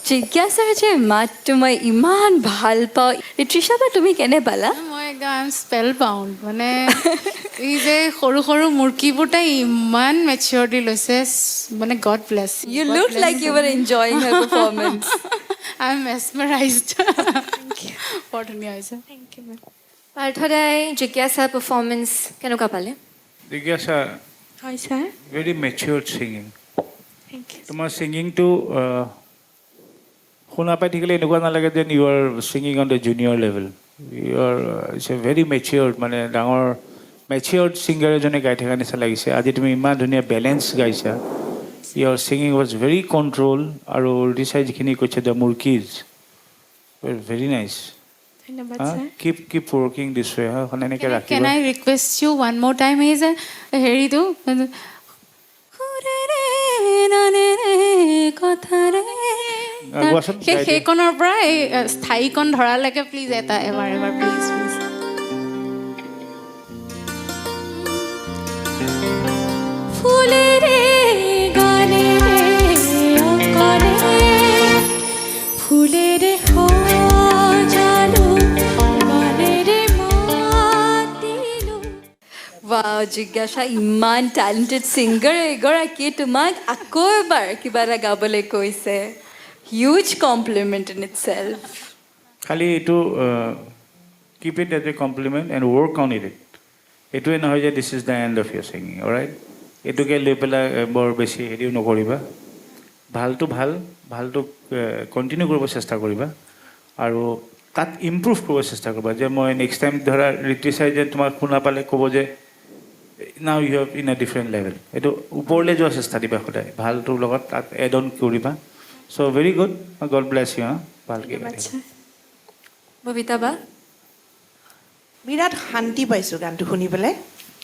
জিজ্ঞাসাৰ যে মাতটো মই ইমান ভাল পাওঁ। ঋত্ৰিষা বা তুমি কেনে পালা? মই একদম আই এম স্পেল বাউণ্ড মানে এই যে সৰু সৰু মূৰ্তিবোৰ তাই ইমান মেচিয়ৰলি লৈছে মানে god bless You looked like you were enjoying her performance. I am mesmerised বৰ ধুনীয়া হৈছে পাৰ্থদাই জিজ্ঞাসা পাৰফৰ্মেঞ্চ কেনেকুৱা পালে? জিজ্ঞাসা হয় sir. Very matured singing. Thank you. তোমাৰ ছিংগিংটো শুনা পাই থাকিলে এনেকুৱা নালাগে যেন you are singing on the junior level. You are it's a very matured মানে ডাঙৰ মেচিয়ৰ্ড ছিংগাৰ এজনে গাই থকা নিচিনা লাগিছে আজি তুমি ইমান ধুনীয়া বেলেঞ্চ গাইছা your singing was very control আৰু ৰিচাই যিখিনি কৈছে দ্য মুৰ্কিজ ভেৰি নাইচ ধন্যবাদ sir keep working this way এখন এনেকৈ কেন ৰাখিবা আই ৰিকুৱেষ্ট ইউ ওৱান মোৰ টাইম এই যে হেৰিটো গোৱাচোন, গাই দিয়া। সেইকণৰ পৰা এই স্থায়ীকণ ধৰালৈকে প্লিজ এটা এবাৰ প্লিজ প্লিজ ফুলেৰে গানেৰে অকলে ফুলেৰে সজালো গানেৰে মাতিলো ৱাও জিজ্ঞাসা ইমান টেলেণ্টেড ছিংগাৰ এগৰাকীয়ে তোমাক আকৌ এবাৰ কিবা এটা গাবলৈ কৈছে huge compliment in itself খালি এইটো keep it as a compliment and work on it এইটোৱে নহয় যে this is the end of your singing right এইটোকে লৈ পেলাই বৰ বেছি হেৰিও নকৰিবা ভালটো ভালটো কণ্টিনিউ কৰিব চেষ্টা কৰিবা আৰু তাত ইম্প্ৰুভ কৰিব চেষ্টা কৰিবা যে মই নেক্সট টাইম ধৰা ঋতুচাই যে তোমাক শুনা পালে ক'ব যে now you have in a different level এইটো ওপৰলৈ যোৱা চেষ্টা দিবা সদায় ভালটোৰ লগত তাত এড অন কৰিবা so' very good god bless you ভালকৈ ববিতা বা বিৰাট শান্তি পাইছোঁ গানটো শুনি পেলাই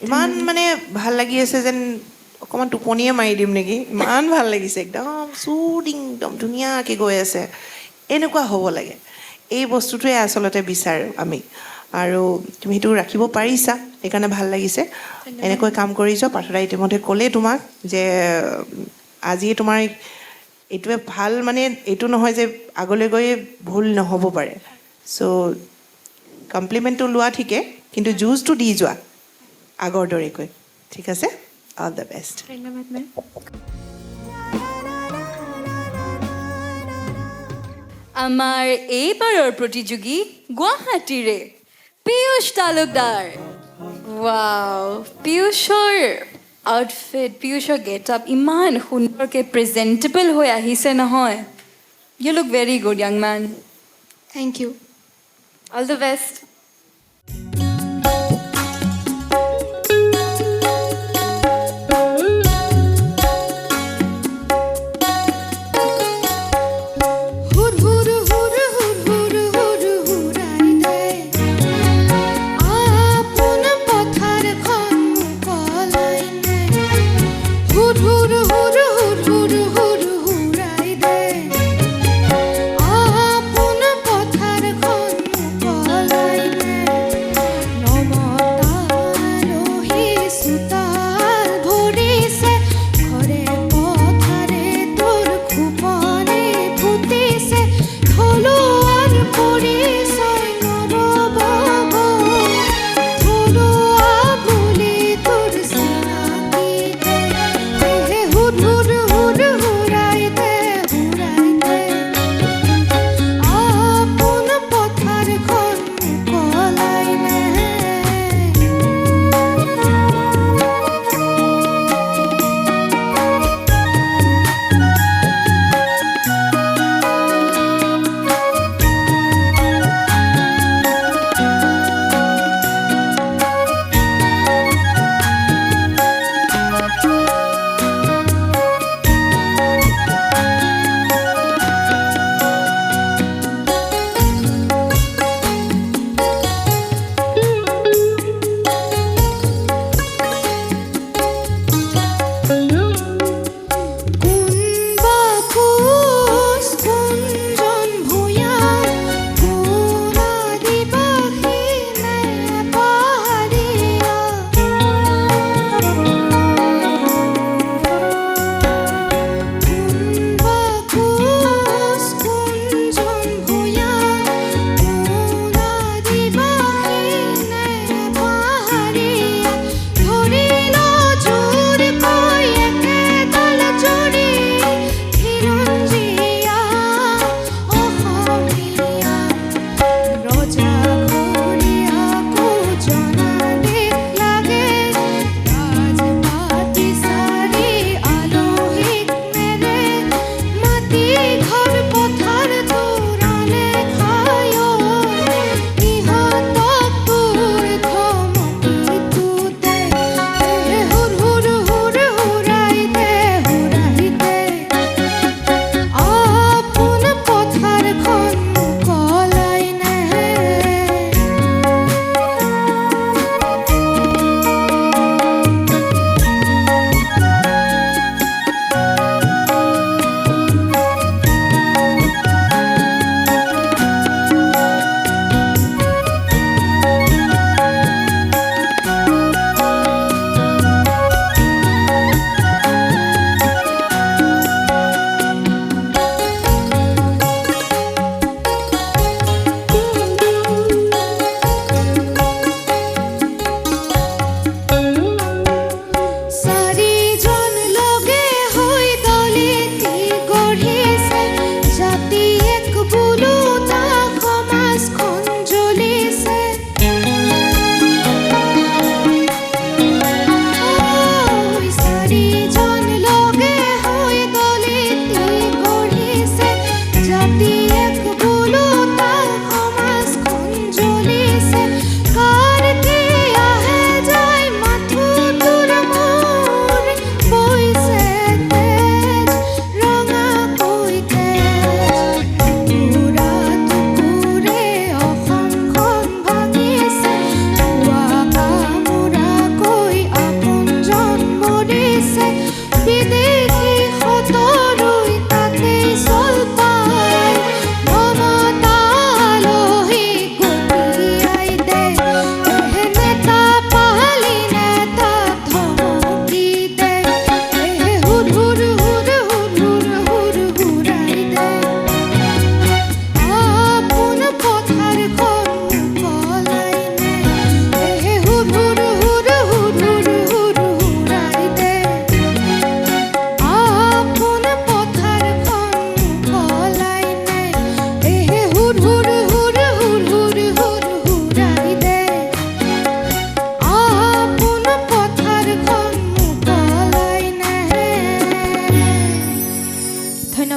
ইমান মানে ভাল লাগি আছে যেন অকণমান টোপনিয়ে মাৰি দিম নেকি ইমান ভাল লাগিছে একদম চুদিং একদম ধুনীয়াকৈ গৈ আছে এনেকুৱা হ'ব লাগে এই বস্তুটোৱে আচলতে বিচাৰোঁ আমি আৰু তুমি সেইটো ৰাখিব পাৰিছা সেইকাৰণে ভাল লাগিছে এনেকৈ কাম কৰি যোৱা পাৰ্থদা ইতিমধ্যে ক'লেই তোমাক যে আজি তোমাৰ এইটোৱে ভাল মানে এইটো নহয় যে আগলৈ গৈ ভুল নহ'ব পাৰে চ' কমপ্লিমেণ্টটো লোৱা ঠিকে কিন্তু যুঁজটো দি যোৱা আগৰ দৰেকৈ ঠিক আছে অল দ্য বেষ্ট ধন্যবাদ মেম আমাৰ এইবাৰৰ প্ৰতিযোগী গুৱাহাটীৰে পীয়ুষ তালুকদাৰ ৱাও পীয়ুষৰ আউটফিট পীয়ুষৰ গেট আপ ইমান সুন্দৰকৈ প্ৰেজেণ্টেবল হৈ আহিছে নহয় you look very good young men thank you all the best হুৰ হুৰ হুৰ হুৰ হুৰ হুৰ হুৰাই দে আপোন পথাৰখন মুকলাই দে হুৰ হুৰ হুৰ হুৰ হুৰ হুৰ হুৰাই দে আপোন পথাৰখন মুকলাই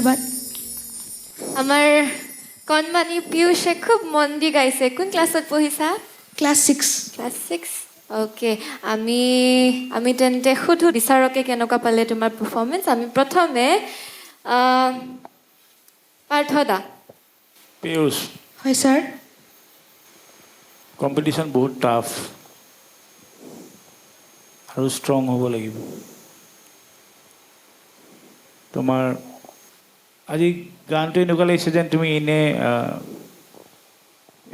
ধন্যবাদ আমাৰ কণমানি পিয়ুষে খুব মন দি গাইছে কোন ক্লাছত পঢ়িছা ক্লাছ 6 ক্লাছ 6 অ'কে আমি তেন্তে সুধো বিচাৰকে কেনেকুৱা পালে তোমাৰ পাৰফৰ্মেঞ্চ আমি প্ৰথমে পাৰ্থদা পিয়ুষ হয় ছাৰ কম্পিটিশ্যন বহুত টাফ আৰু ষ্ট্ৰং হ'ব লাগিব তোমাৰ আজি গানটো এনেকুৱা লাগিছে যেন তুমি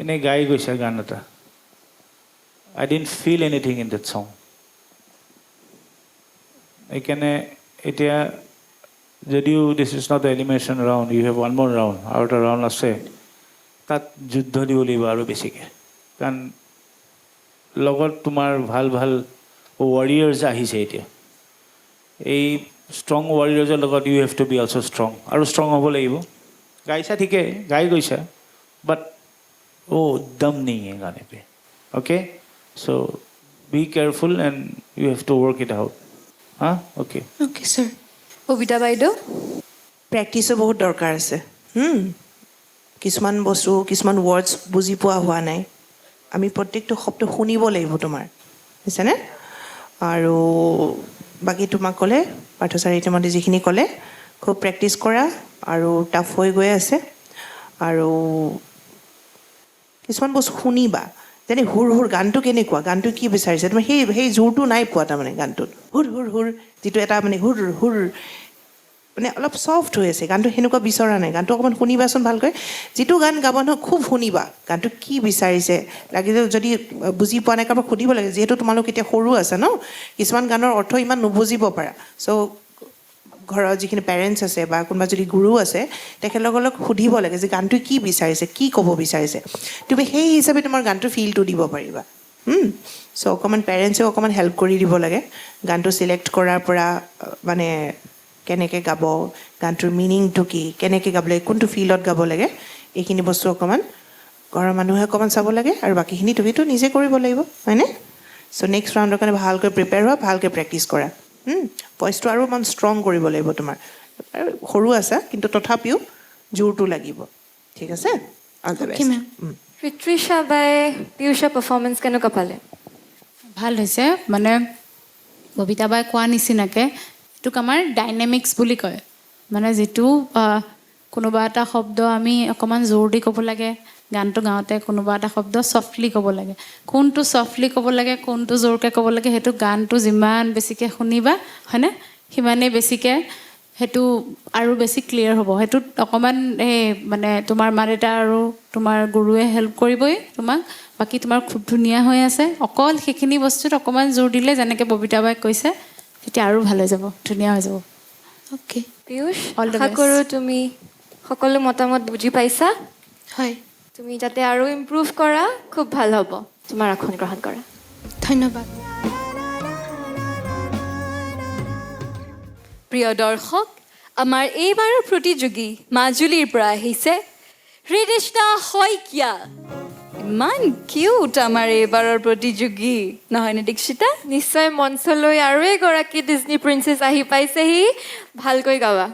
এনে গাই গৈছা গান এটা I didn't feel anything in that song. এইকাৰণে এতিয়া যদিও this is not the elimination round, you have one more round, আৰু এটা ৰাউণ্ড আছে তাত যুদ্ধ দিব লাগিব আৰু বেছিকৈ কাৰণ লগত তোমাৰ ভাল ভাল ৱাৰিয়াৰ্ছ আহিছে এতিয়া এই ষ্ট্ৰং ৱাৰিয়াৰ্ছৰ লগত you have to be also' strong আৰু ষ্ট্ৰং হ'ব লাগিব গাইছা ঠিকে গাই গৈছা বাট দম নেই হে গানে পে okay so' be careful and you have to work it out হা অ'কে অ'কে ছাৰ কবিতা বাইদেউ প্ৰেক্টিছো বহুত দৰকাৰ আছে কিছুমান বস্তু কিছুমান ৱৰ্ডছ বুজি পোৱা হোৱা নাই আমি প্ৰত্যেকটো শব্দ শুনিব লাগিব তোমাৰ বুজিছেনে আৰু বাকী তোমাক ক'লে পাৰ্থচাৰী ইতিমধ্যে যিখিনি ক'লে খুব প্ৰেক্টিছ কৰা আৰু টাফ হৈ গৈ আছে আৰু কিছুমান বস্তু শুনিবা যেনে হুৰ হুৰ গানটো কেনেকুৱা গানটো কি বিচাৰিছে তোমাৰ সেই জোৰটো নাই পোৱা তাৰমানে গানটোত হুৰ হুৰ হুৰ যিটো এটা মানে হুৰ হুৰ মানে অলপ ছফ্ট হৈ আছে গানটো সেনেকুৱা বিচৰা নাই গানটো অকণমান শুনিবাচোন ভালকৈ যিটো গান গাব নহয় খুব শুনিবা গানটো কি বিচাৰিছে লাগিলে যদি বুজি পোৱা নাই কাৰোবাক সুধিব লাগে যিহেতু তোমালোক এতিয়া সৰু আছে ন কিছুমান গানৰ অৰ্থ ইমান নুবুজিব পাৰা চ' ঘৰৰ যিখিনি পেৰেণ্টছ আছে বা কোনোবা যদি গুৰু আছে তেখেতসকলক সুধিব লাগে যে গানটো কি বিচাৰিছে কি ক'ব বিচাৰিছে তুমি সেই হিচাপে তোমাৰ গানটোৰ ফিলটো দিব পাৰিবা চ' অকণমান পেৰেণ্টছেও অকণমান হেল্প কৰি দিব লাগে গানটো চিলেক্ট কৰাৰ পৰা মানে কেনেকৈ গাব গানটোৰ মিনিংটো কি কেনেকৈ গাব লাগে কোনটো ফিলত গাব লাগে এইখিনি বস্তু অকণমান ঘৰৰ মানুহে অকণমান চাব লাগে আৰু বাকীখিনি তুমিতো নিজে কৰিব লাগিব হয়নে চ' নেক্সট ৰাউণ্ডৰ কাৰণে ভালকৈ প্ৰিপেয়াৰ হোৱা ভালকৈ প্ৰেক্টিছ কৰা ভইচটো আৰু অকণমান ষ্ট্ৰং কৰিব লাগিব তোমাৰ আৰু সৰু আছা কিন্তু তথাপিও জোৰটো লাগিব ঠিক আছে all the okay ma'am best Ritwisha বাই পিয়ুষৰ পাৰফৰ্মেঞ্চ কেনেকুৱা পালে ভাল হৈছে মানে কবিতা বাই কোৱা নিচিনাকৈ এইটোক আমাৰ ডাইনেমিক্স বুলি কয় মানে যিটো কোনোবা এটা শব্দ আমি অকণমান জোৰ দি ক'ব লাগে গানটো গাওঁতে কোনোবা এটা শব্দ ছফ্টলি ক'ব লাগে কোনটো ছফ্টলি ক'ব লাগে কোনটো জোৰকৈ ক'ব লাগে সেইটো গানটো যিমান বেছিকৈ শুনিবা হয়নে সিমানেই বেছিকৈ সেইটো আৰু বেছি ক্লিয়াৰ হ'ব সেইটোত অকণমান এই মানে তোমাৰ মা দেউতা আৰু তোমাৰ গুৰুৱে হেল্প কৰিবই তোমাক বাকী তোমাৰ খুব ধুনীয়া হৈ আছে অকল সেইখিনি বস্তুত অকণমান জোৰ দিলে যেনেকৈ ববিতা বাই কৈছে তেতিয়া আৰু ভাল হৈ যাব ধুনীয়া হৈ যাব okay Piyush All the Asha best. কৰোঁ তুমি সকলো মতামত বুজি পাইছা হয় তুমি যাতে আৰু ইম্প্ৰুভ কৰা খুব ভাল হ'ব তোমাৰ আসন গ্ৰহণ কৰা ধন্যবাদ প্ৰিয় দৰ্শক আমাৰ এইবাৰৰ প্ৰতিযোগী মাজুলীৰ পৰা আহিছে হৃদৃষ্ণা শইকীয়া ইমান কিউট আমাৰ এইবাৰৰ প্ৰতিযোগী নহয়নে দীক্ষিতা নিশ্চয় মঞ্চলৈ আৰু এগৰাকী ডিজনী প্ৰিন্সেছ আহি পাইছেহি ভালকৈ গাবা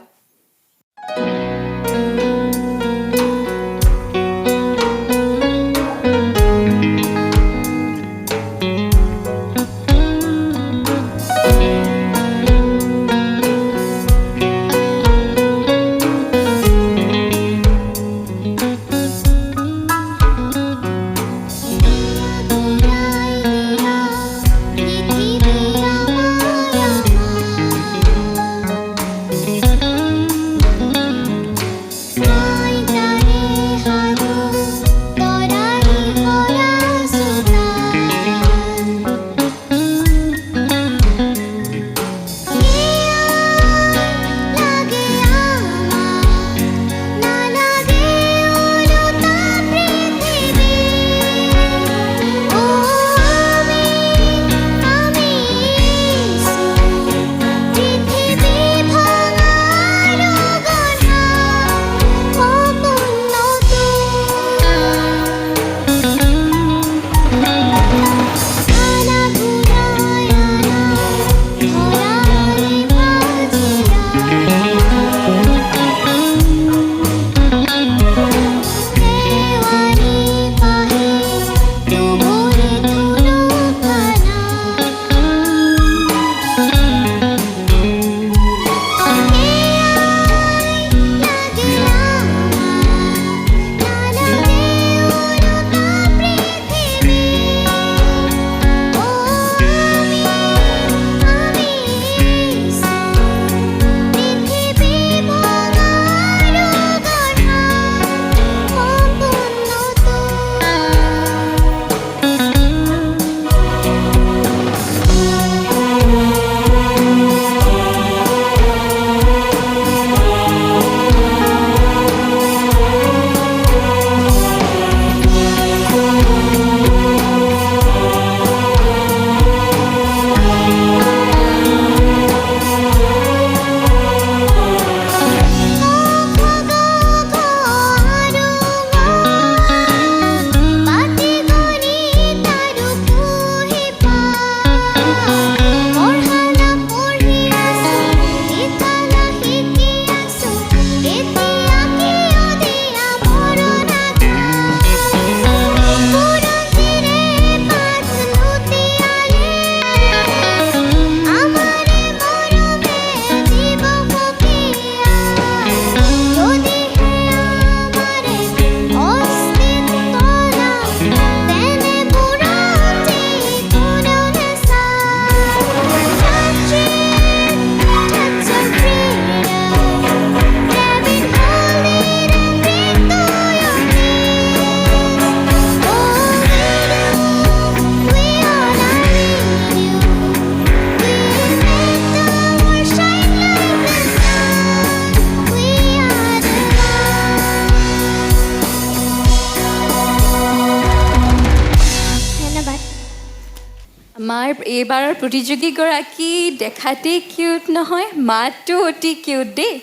এইবাৰৰ প্ৰতিযোগীগৰাকী দেখাতে কিউট নহয়, মাতটো অতি কিউট দেই।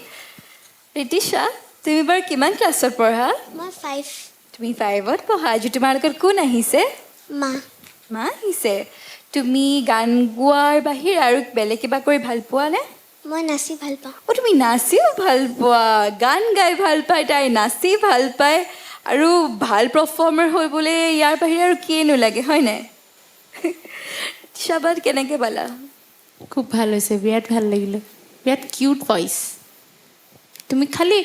ৰিতিশা, তুমি বাৰু কিমান ক্লাছত পঢ়া? মই 5 তুমি 5ত পঢ়া। আজি তোমাৰ লগত কোন আহিছে? মা মা আহিছে। তুমি গান গোৱাৰ বাহিৰে আৰু বেলেগ কিবা কৰি ভাল পোৱা নে? মই নাচি ভাল পাওঁ। অ' তুমি নাচিও ভাল পোৱা, গান গাই ভাল পায়, তাই নাচি ভাল পায় আৰু ভাল পাৰফৰ্মাৰ হ'বলৈ ইয়াৰ বাহিৰে আৰু কিয়েনো লাগে, হয় নাই? শাবাদ কেনেকৈ পালা? খুব ভাল হৈছে, বিৰাট ভাল লাগিলে, বিৰাট কিউট ভইচ। তুমি খালি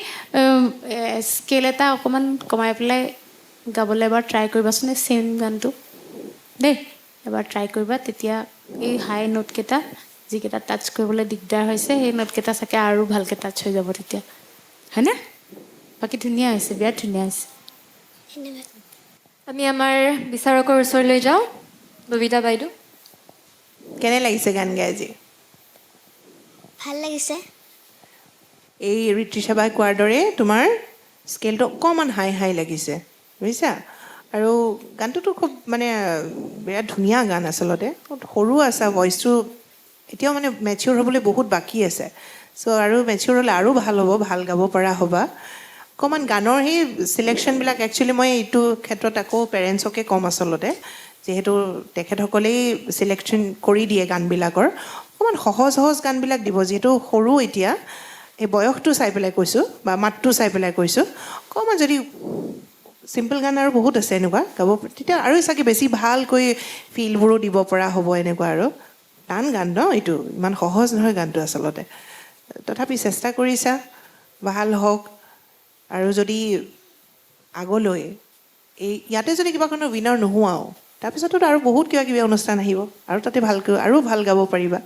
স্কেল এটা অকণমান কমাই পেলাই গাবলৈ এবাৰ ট্ৰাই কৰিবাচোন, এই ছেম গানটো দেই, এবাৰ ট্ৰাই কৰিবা। তেতিয়া এই হাই নোটকেইটা যিকেইটা টাচ কৰিবলৈ দিগদাৰ হৈছে, সেই নোটকেইটা চাগে আৰু ভালকৈ টাচ হৈ যাব তেতিয়া, হয়নে? বাকী ধুনীয়া হৈছে, বিৰাট ধুনীয়া হৈছে। ধন্যবাদ। আমি আমাৰ বিচাৰকৰ ওচৰলৈ যাওঁ। ববিতা বাইদেউ, কেনে লাগিছে গান গাই আজি? ভাল লাগিছে। এই ঋতৃষা বাই কোৱাৰ দৰে তোমাৰ স্কেলটো অকণমান হাই হাই লাগিছে, বুজিছা? আৰু গানটোতো খুব মানে বিৰাট ধুনীয়া গান আচলতে, সৰু আছে, ভইচটো এতিয়াও মানে মেচিয়ৰ হ'বলৈ বহুত বাকী আছে। চ' আৰু মেচিয়ৰ হ'লে আৰু ভাল হ'ব, ভাল গাব পৰা হ'বা। অকণমান গানৰ সেই চিলেকশ্যনবিলাক একচুৱেলি মই এইটো ক্ষেত্ৰত আকৌ পেৰেণ্টছকে ক'ম আচলতে, যিহেতু তেখেতসকলেই চিলেকশ্যন কৰি দিয়ে গানবিলাকৰ। অকণমান সহজ সহজ গানবিলাক দিব, যিহেতু সৰু এতিয়া, এই বয়সটো চাই পেলাই কৈছোঁ বা মাতটো চাই পেলাই কৈছোঁ। অকণমান যদি চিম্পল গান আৰু বহুত আছে এনেকুৱা গাব, তেতিয়া আৰু চাগে বেছি ভালকৈ ফিলবোৰো দিব পৰা হ'ব এনেকুৱা। আৰু টান গান ন এইটো, ইমান সহজ নহয় গানটো আচলতে। তথাপি চেষ্টা কৰিছা, ভাল হওক। আৰু যদি আগলৈ এই ইয়াতে যদি কিবা কোনো উইনাৰ নোহোৱাও, তাৰপিছতো আৰু বহুত কিবা কিবি অনুষ্ঠান আহিব, আৰু তাতে ভালকৈ আৰু ভাল গাব পাৰিবা।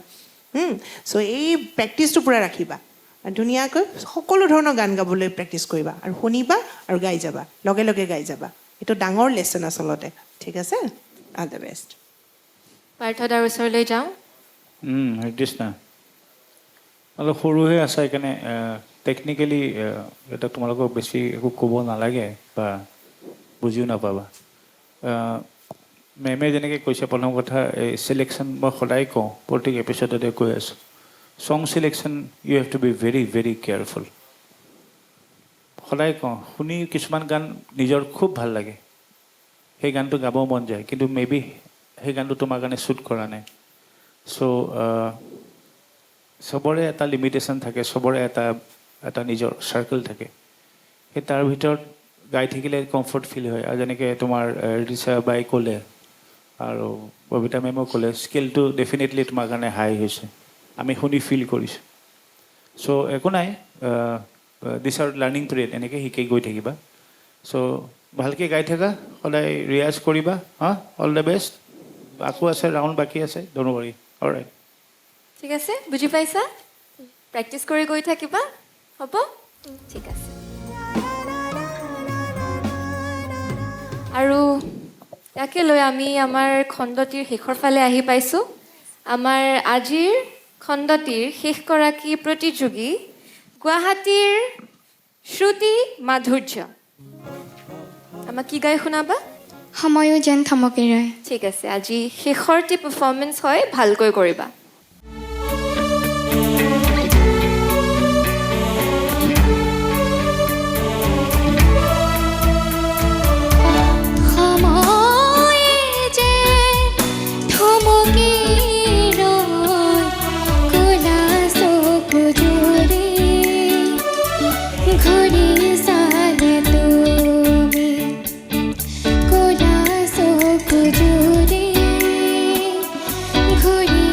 চ' এই প্ৰেক্টিচটো পূৰা ৰাখিবা, আৰু ধুনীয়াকৈ সকলো ধৰণৰ গান গাবলৈ প্ৰেক্টিচ কৰিবা, আৰু শুনিবা আৰু গাই যাবা, লগে লগে গাই যাবা। এইটো ডাঙৰ লেচন আচলতে। ঠিক আছে, অল দ্য বেষ্ট। পাৰ্থ দাৰ ওচৰলৈ যাওঁ। কৃষ্ণা, অলপ সৰুহে আছা, সেইকাৰণে টেকনিকেলি এটা তোমালোকক বেছি একো ক'ব নালাগে বা বুজিও নাপাবা। মেমে যেনেকৈ কৈছে, প্ৰথম কথা এই চিলেকশ্যন মই সদায় কওঁ, প্ৰত্যেক এপিছডতে কৈ আছোঁ, song selection you have to be very very careful. সদায় কওঁ, শুনি কিছুমান গান নিজৰ খুব ভাল লাগে, সেই গানটো গাব মন যায়, কিন্তু মেবি সেই গানটো তোমাৰ কাৰণে শ্বুট কৰা নাই। চ' চবৰে এটা লিমিটেশ্যন থাকে, চবৰে এটা নিজৰ চাৰ্কেল থাকে, সেই তাৰ ভিতৰত গাই থাকিলে কমফৰ্ট ফিল হয়। আৰু যেনেকৈ তোমাৰ ৰিচা বাই ক'লে আৰু ববিতা মেমো ক'লে, স্কেলটো ডেফিনেটলি তোমাৰ কাৰণে হাই হৈছে, আমি শুনি ফিল কৰিছোঁ। চ' একো নাই, দিছ আৰ লাৰ্ণিং পিৰিয়ড, এনেকৈ শিকি গৈ থাকিবা। চ' ভালকৈ গাই থাকা, সদায় ৰিয়াজ কৰিবা। All the best. আকৌ আছে, ৰাউণ্ড বাকী আছে, ড'ন্ট ৱৰি। অলৰাইট, ঠিক আছে, বুজি পাইছা? প্ৰেক্টিচ কৰি গৈ থাকিবা, হ'ব? ঠিক আছে। আৰু ইয়াকে লৈ আমি আমাৰ খণ্ডটিৰ শেষৰ ফালে আহি পাইছোঁ। আমাৰ আজিৰ খণ্ডটিৰ শেষগৰাকী প্ৰতিযোগী গুৱাহাটীৰ শ্ৰুতি মাধুৰ্য। আমাক কি গাই শুনাবা? সময়ো যেন থমকি ৰয়। ঠিক আছে, আজি শেষৰটি পাৰফৰ্মেঞ্চ হয়, ভালকৈ কৰিবা। ঘূৰি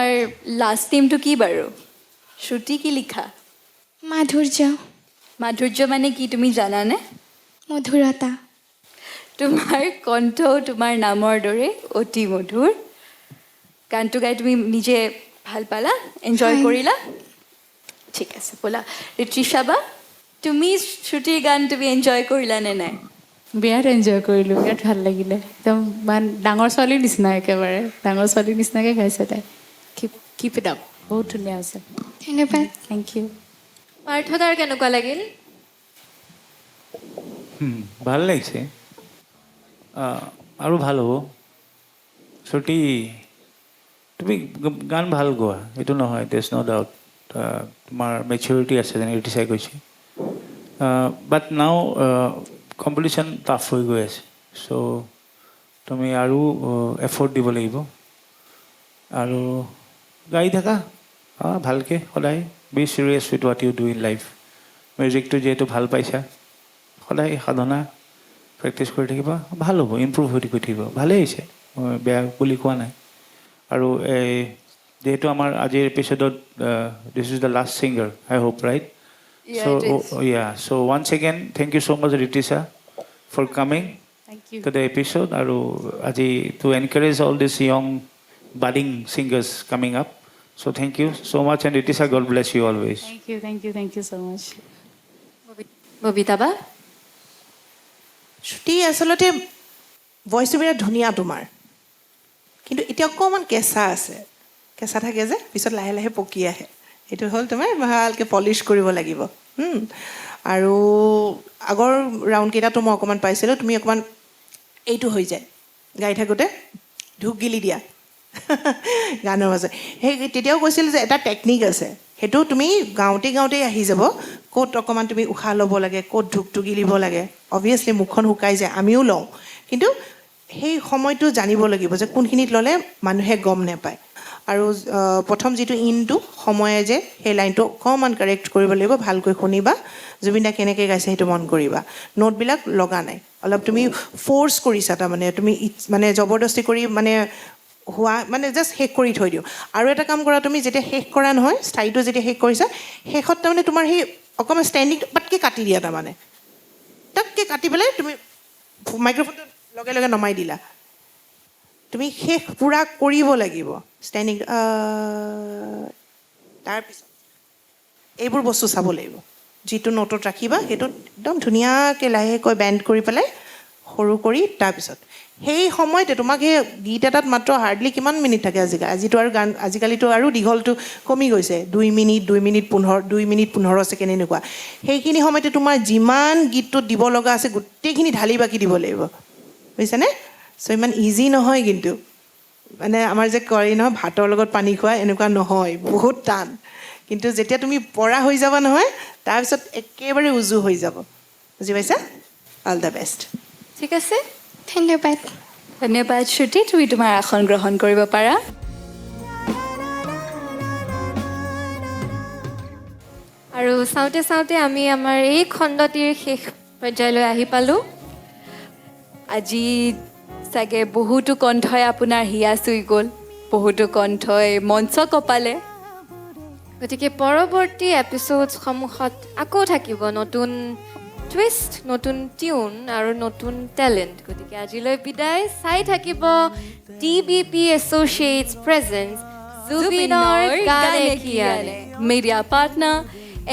তোমাৰ লাষ্ট নেমটো কি বাৰু শ্ৰুতি কি লিখা মাধুৰ্য মাধুৰ্য মানে কি তুমি জানানে মধুৰতা তোমাৰ কণ্ঠ তোমাৰ নামৰ দৰে অতি মধুৰ গানটো গাই তুমি নিজে ভাল পালা এনজয় হয়। কৰিলা ঠিক আছে ব'লা ঋত্ৰিষা বা তুমি শ্ৰুতিৰ গান তুমি এনজয় কৰিলা নে নাই বিৰাট এনজয় কৰিলোঁ বিৰাট ভাল লাগিলে একদম ইমান ডাঙৰ ছোৱালীৰ নিচিনা একেবাৰে ডাঙৰ ছোৱালীৰ নিচিনাকৈ গাইছে তাই কিপ ইট আপ বহুত ধুনীয়া হৈছে ধন্যবাদ থেংক ইউ পাৰ্থদাৰ কেনেকুৱা লাগিল ভাল লাগিছে আৰু ভাল হ'ব শ্ৰুতি তুমি গান ভাল গোৱা এইটো নহয় দেছ ন' ডাউট তোমাৰ মেচিউৰিটি আছে যেনে ঋতিছাই কৈছে বাট নাও কম্পিটিশ্যন টাফ হৈ গৈ আছে চ' তুমি আৰু এফৰ্ট দিব লাগিব আৰু গাই থাকা ভালকৈ সদায় be serious with what you do in life মিউজিকটো যিহেতু ভাল পাইছা সদায় সাধনা প্ৰেক্টিছ কৰি থাকিবা ভাল হ'ব ইম্প্ৰুভ হৈ গৈ থাকিব ভালেই হৈছে মই বেয়া বুলি কোৱা নাই আৰু যিহেতু আমাৰ আজিৰ এপিছ'ডত this is the last singer I hope right so' once again thank you so' much Ritisha for coming thank you to the episode আৰু আজি to encourage all this young budding singers coming up so' thank you so' much and Ritisha god bless you always thank you so' much Babita বা শ্ৰুতি আচলতে ভইচটো বিৰাট ধুনীয়া তোমাৰ কিন্তু এতিয়া অকণমান কেঁচা আছে কেঁচা থাকে যে পিছত লাহে লাহে পকি আহে এইটো হ'ল তোমাৰ ভালকৈ পলিচ কৰিব লাগিব আৰু আগৰ ৰাউণ্ডকেইটাতো মই অকণমান পাইছিলোঁ তুমি অকণমান এইটো হৈ যায় গাই থাকোঁতে ঢোক গিলি দিয়া গানৰ মাজত সেই তেতিয়াও কৈছিল যে এটা টেকনিক আছে সেইটো তুমি গাওঁতেই আহি যাব ক'ত অকণমান তুমি উশাহ ল'ব লাগে ক'ত ঢোকটো গিলিব লাগে অভিয়াছলি মুখখন শুকাই যায় আমিও লওঁ কিন্তু সেই সময়টো জানিব লাগিব যে কোনখিনিত ল'লে মানুহে গম নাপায় আৰু প্ৰথম যিটো ইনটো সময়ে যে সেই লাইনটো অকণমান কাৰেক্ট কৰিব লাগিব ভালকৈ শুনিবা জুবিনদা কেনেকৈ গাইছে সেইটো মন কৰিবা নোটবিলাক লগা নাই অলপ তুমি ফ'ৰ্চ কৰিছা তাৰমানে তুমি মানে জবৰদস্তি কৰি মানে হোৱা মানে জাষ্ট শেষ কৰি থৈ দিওঁ আৰু এটা কাম কৰা তুমি যেতিয়া শেষ কৰা নহয় স্থায়ীটো যেতিয়া শেষ কৰিছা শেষত তাৰমানে তোমাৰ সেই অকণমান ষ্টেণ্ডিং পাতকৈ কাটি দিয়া তাৰমানে তাতকৈ কাটি পেলাই তুমি মাইক্ৰফোনটো লগে লগে নমাই দিলা তুমি শেষ পূৰা কৰিব লাগিব ষ্টেণ্ডিং তাৰপিছত এইবোৰ বস্তু চাব লাগিব যিটো নোটত ৰাখিবা সেইটো একদম ধুনীয়াকৈ লাহেকৈ বেণ্ড কৰি পেলাই সৰু কৰি তাৰপিছত সেই সময়তে তোমাক সেই গীত এটাত মাত্ৰ হাৰ্ডলি কিমান মিনিট থাকে আজিতো আৰু গান আজিকালিতো আৰু দীঘলটো কমি গৈছে 2 মিনিট 2 মিনিট 15 ছেকেণ্ড এনেকুৱা সেইখিনি সময়তে তোমাৰ যিমান গীতটোত দিব লগা আছে গোটেইখিনি ঢালি বাকি দিব লাগিব বুজিছানে চ' ইমান ইজি নহয় কিন্তু মানে আমাৰ যে কয় নহয় ভাতৰ লগত পানী খোৱা এনেকুৱা নহয় বহুত টান কিন্তু যেতিয়া তুমি পৰা হৈ যাবা নহয় তাৰপিছত একেবাৰে উজু হৈ যাব বুজি পাইছা অল দ্য বেষ্ট ঠিক আছে ধন্যবাদ ধন্যবাদ শ্ৰুতি তুমি তোমাৰ আসন গ্ৰহণ কৰিব পাৰা আৰু চাওঁতে চাওঁতে আমি আমাৰ এই খণ্ডটিৰ শেষ পৰ্যায়লৈ আহি পালোঁ আজি চাগে বহুতো কণ্ঠই আপোনাৰ হিয়া চুই গ'ল বহুতো কণ্ঠই মঞ্চ কপালে গতিকে পৰৱৰ্তী এপিছ'ডসমূহত আকৌ থাকিব নতুন টুইষ্ট নতুন টিউন আৰু নতুন টেলেণ্ট গতিকে আজিলৈ বিদায় চাই থাকিব DBP Associates presents জুবিনৰ গানে কিয়ানে মিডিয়া পাৰ্টনাৰ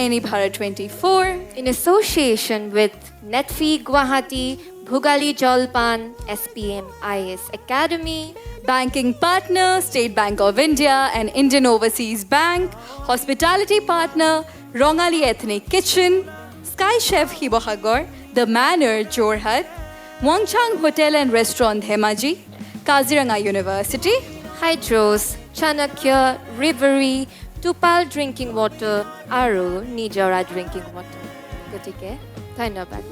এনি Bharat 24 in association with Netfi Guwahati, Bhugali Jolpan, SPM IS Academy, banking partner State Bank of India and Indian Overseas Bank, hospitality partner Rongali Ethnic Kitchen, Sky Chef Hibohagor, The Manor Jorhat, Wangchang Hotel and Restaurant Dhemaji, Kaziranga University, Hydros, Chanakya, Rivery, Tupal Drinking Water, Aru, Nijara Drinking Water. গতিকে ধন্যবাদ।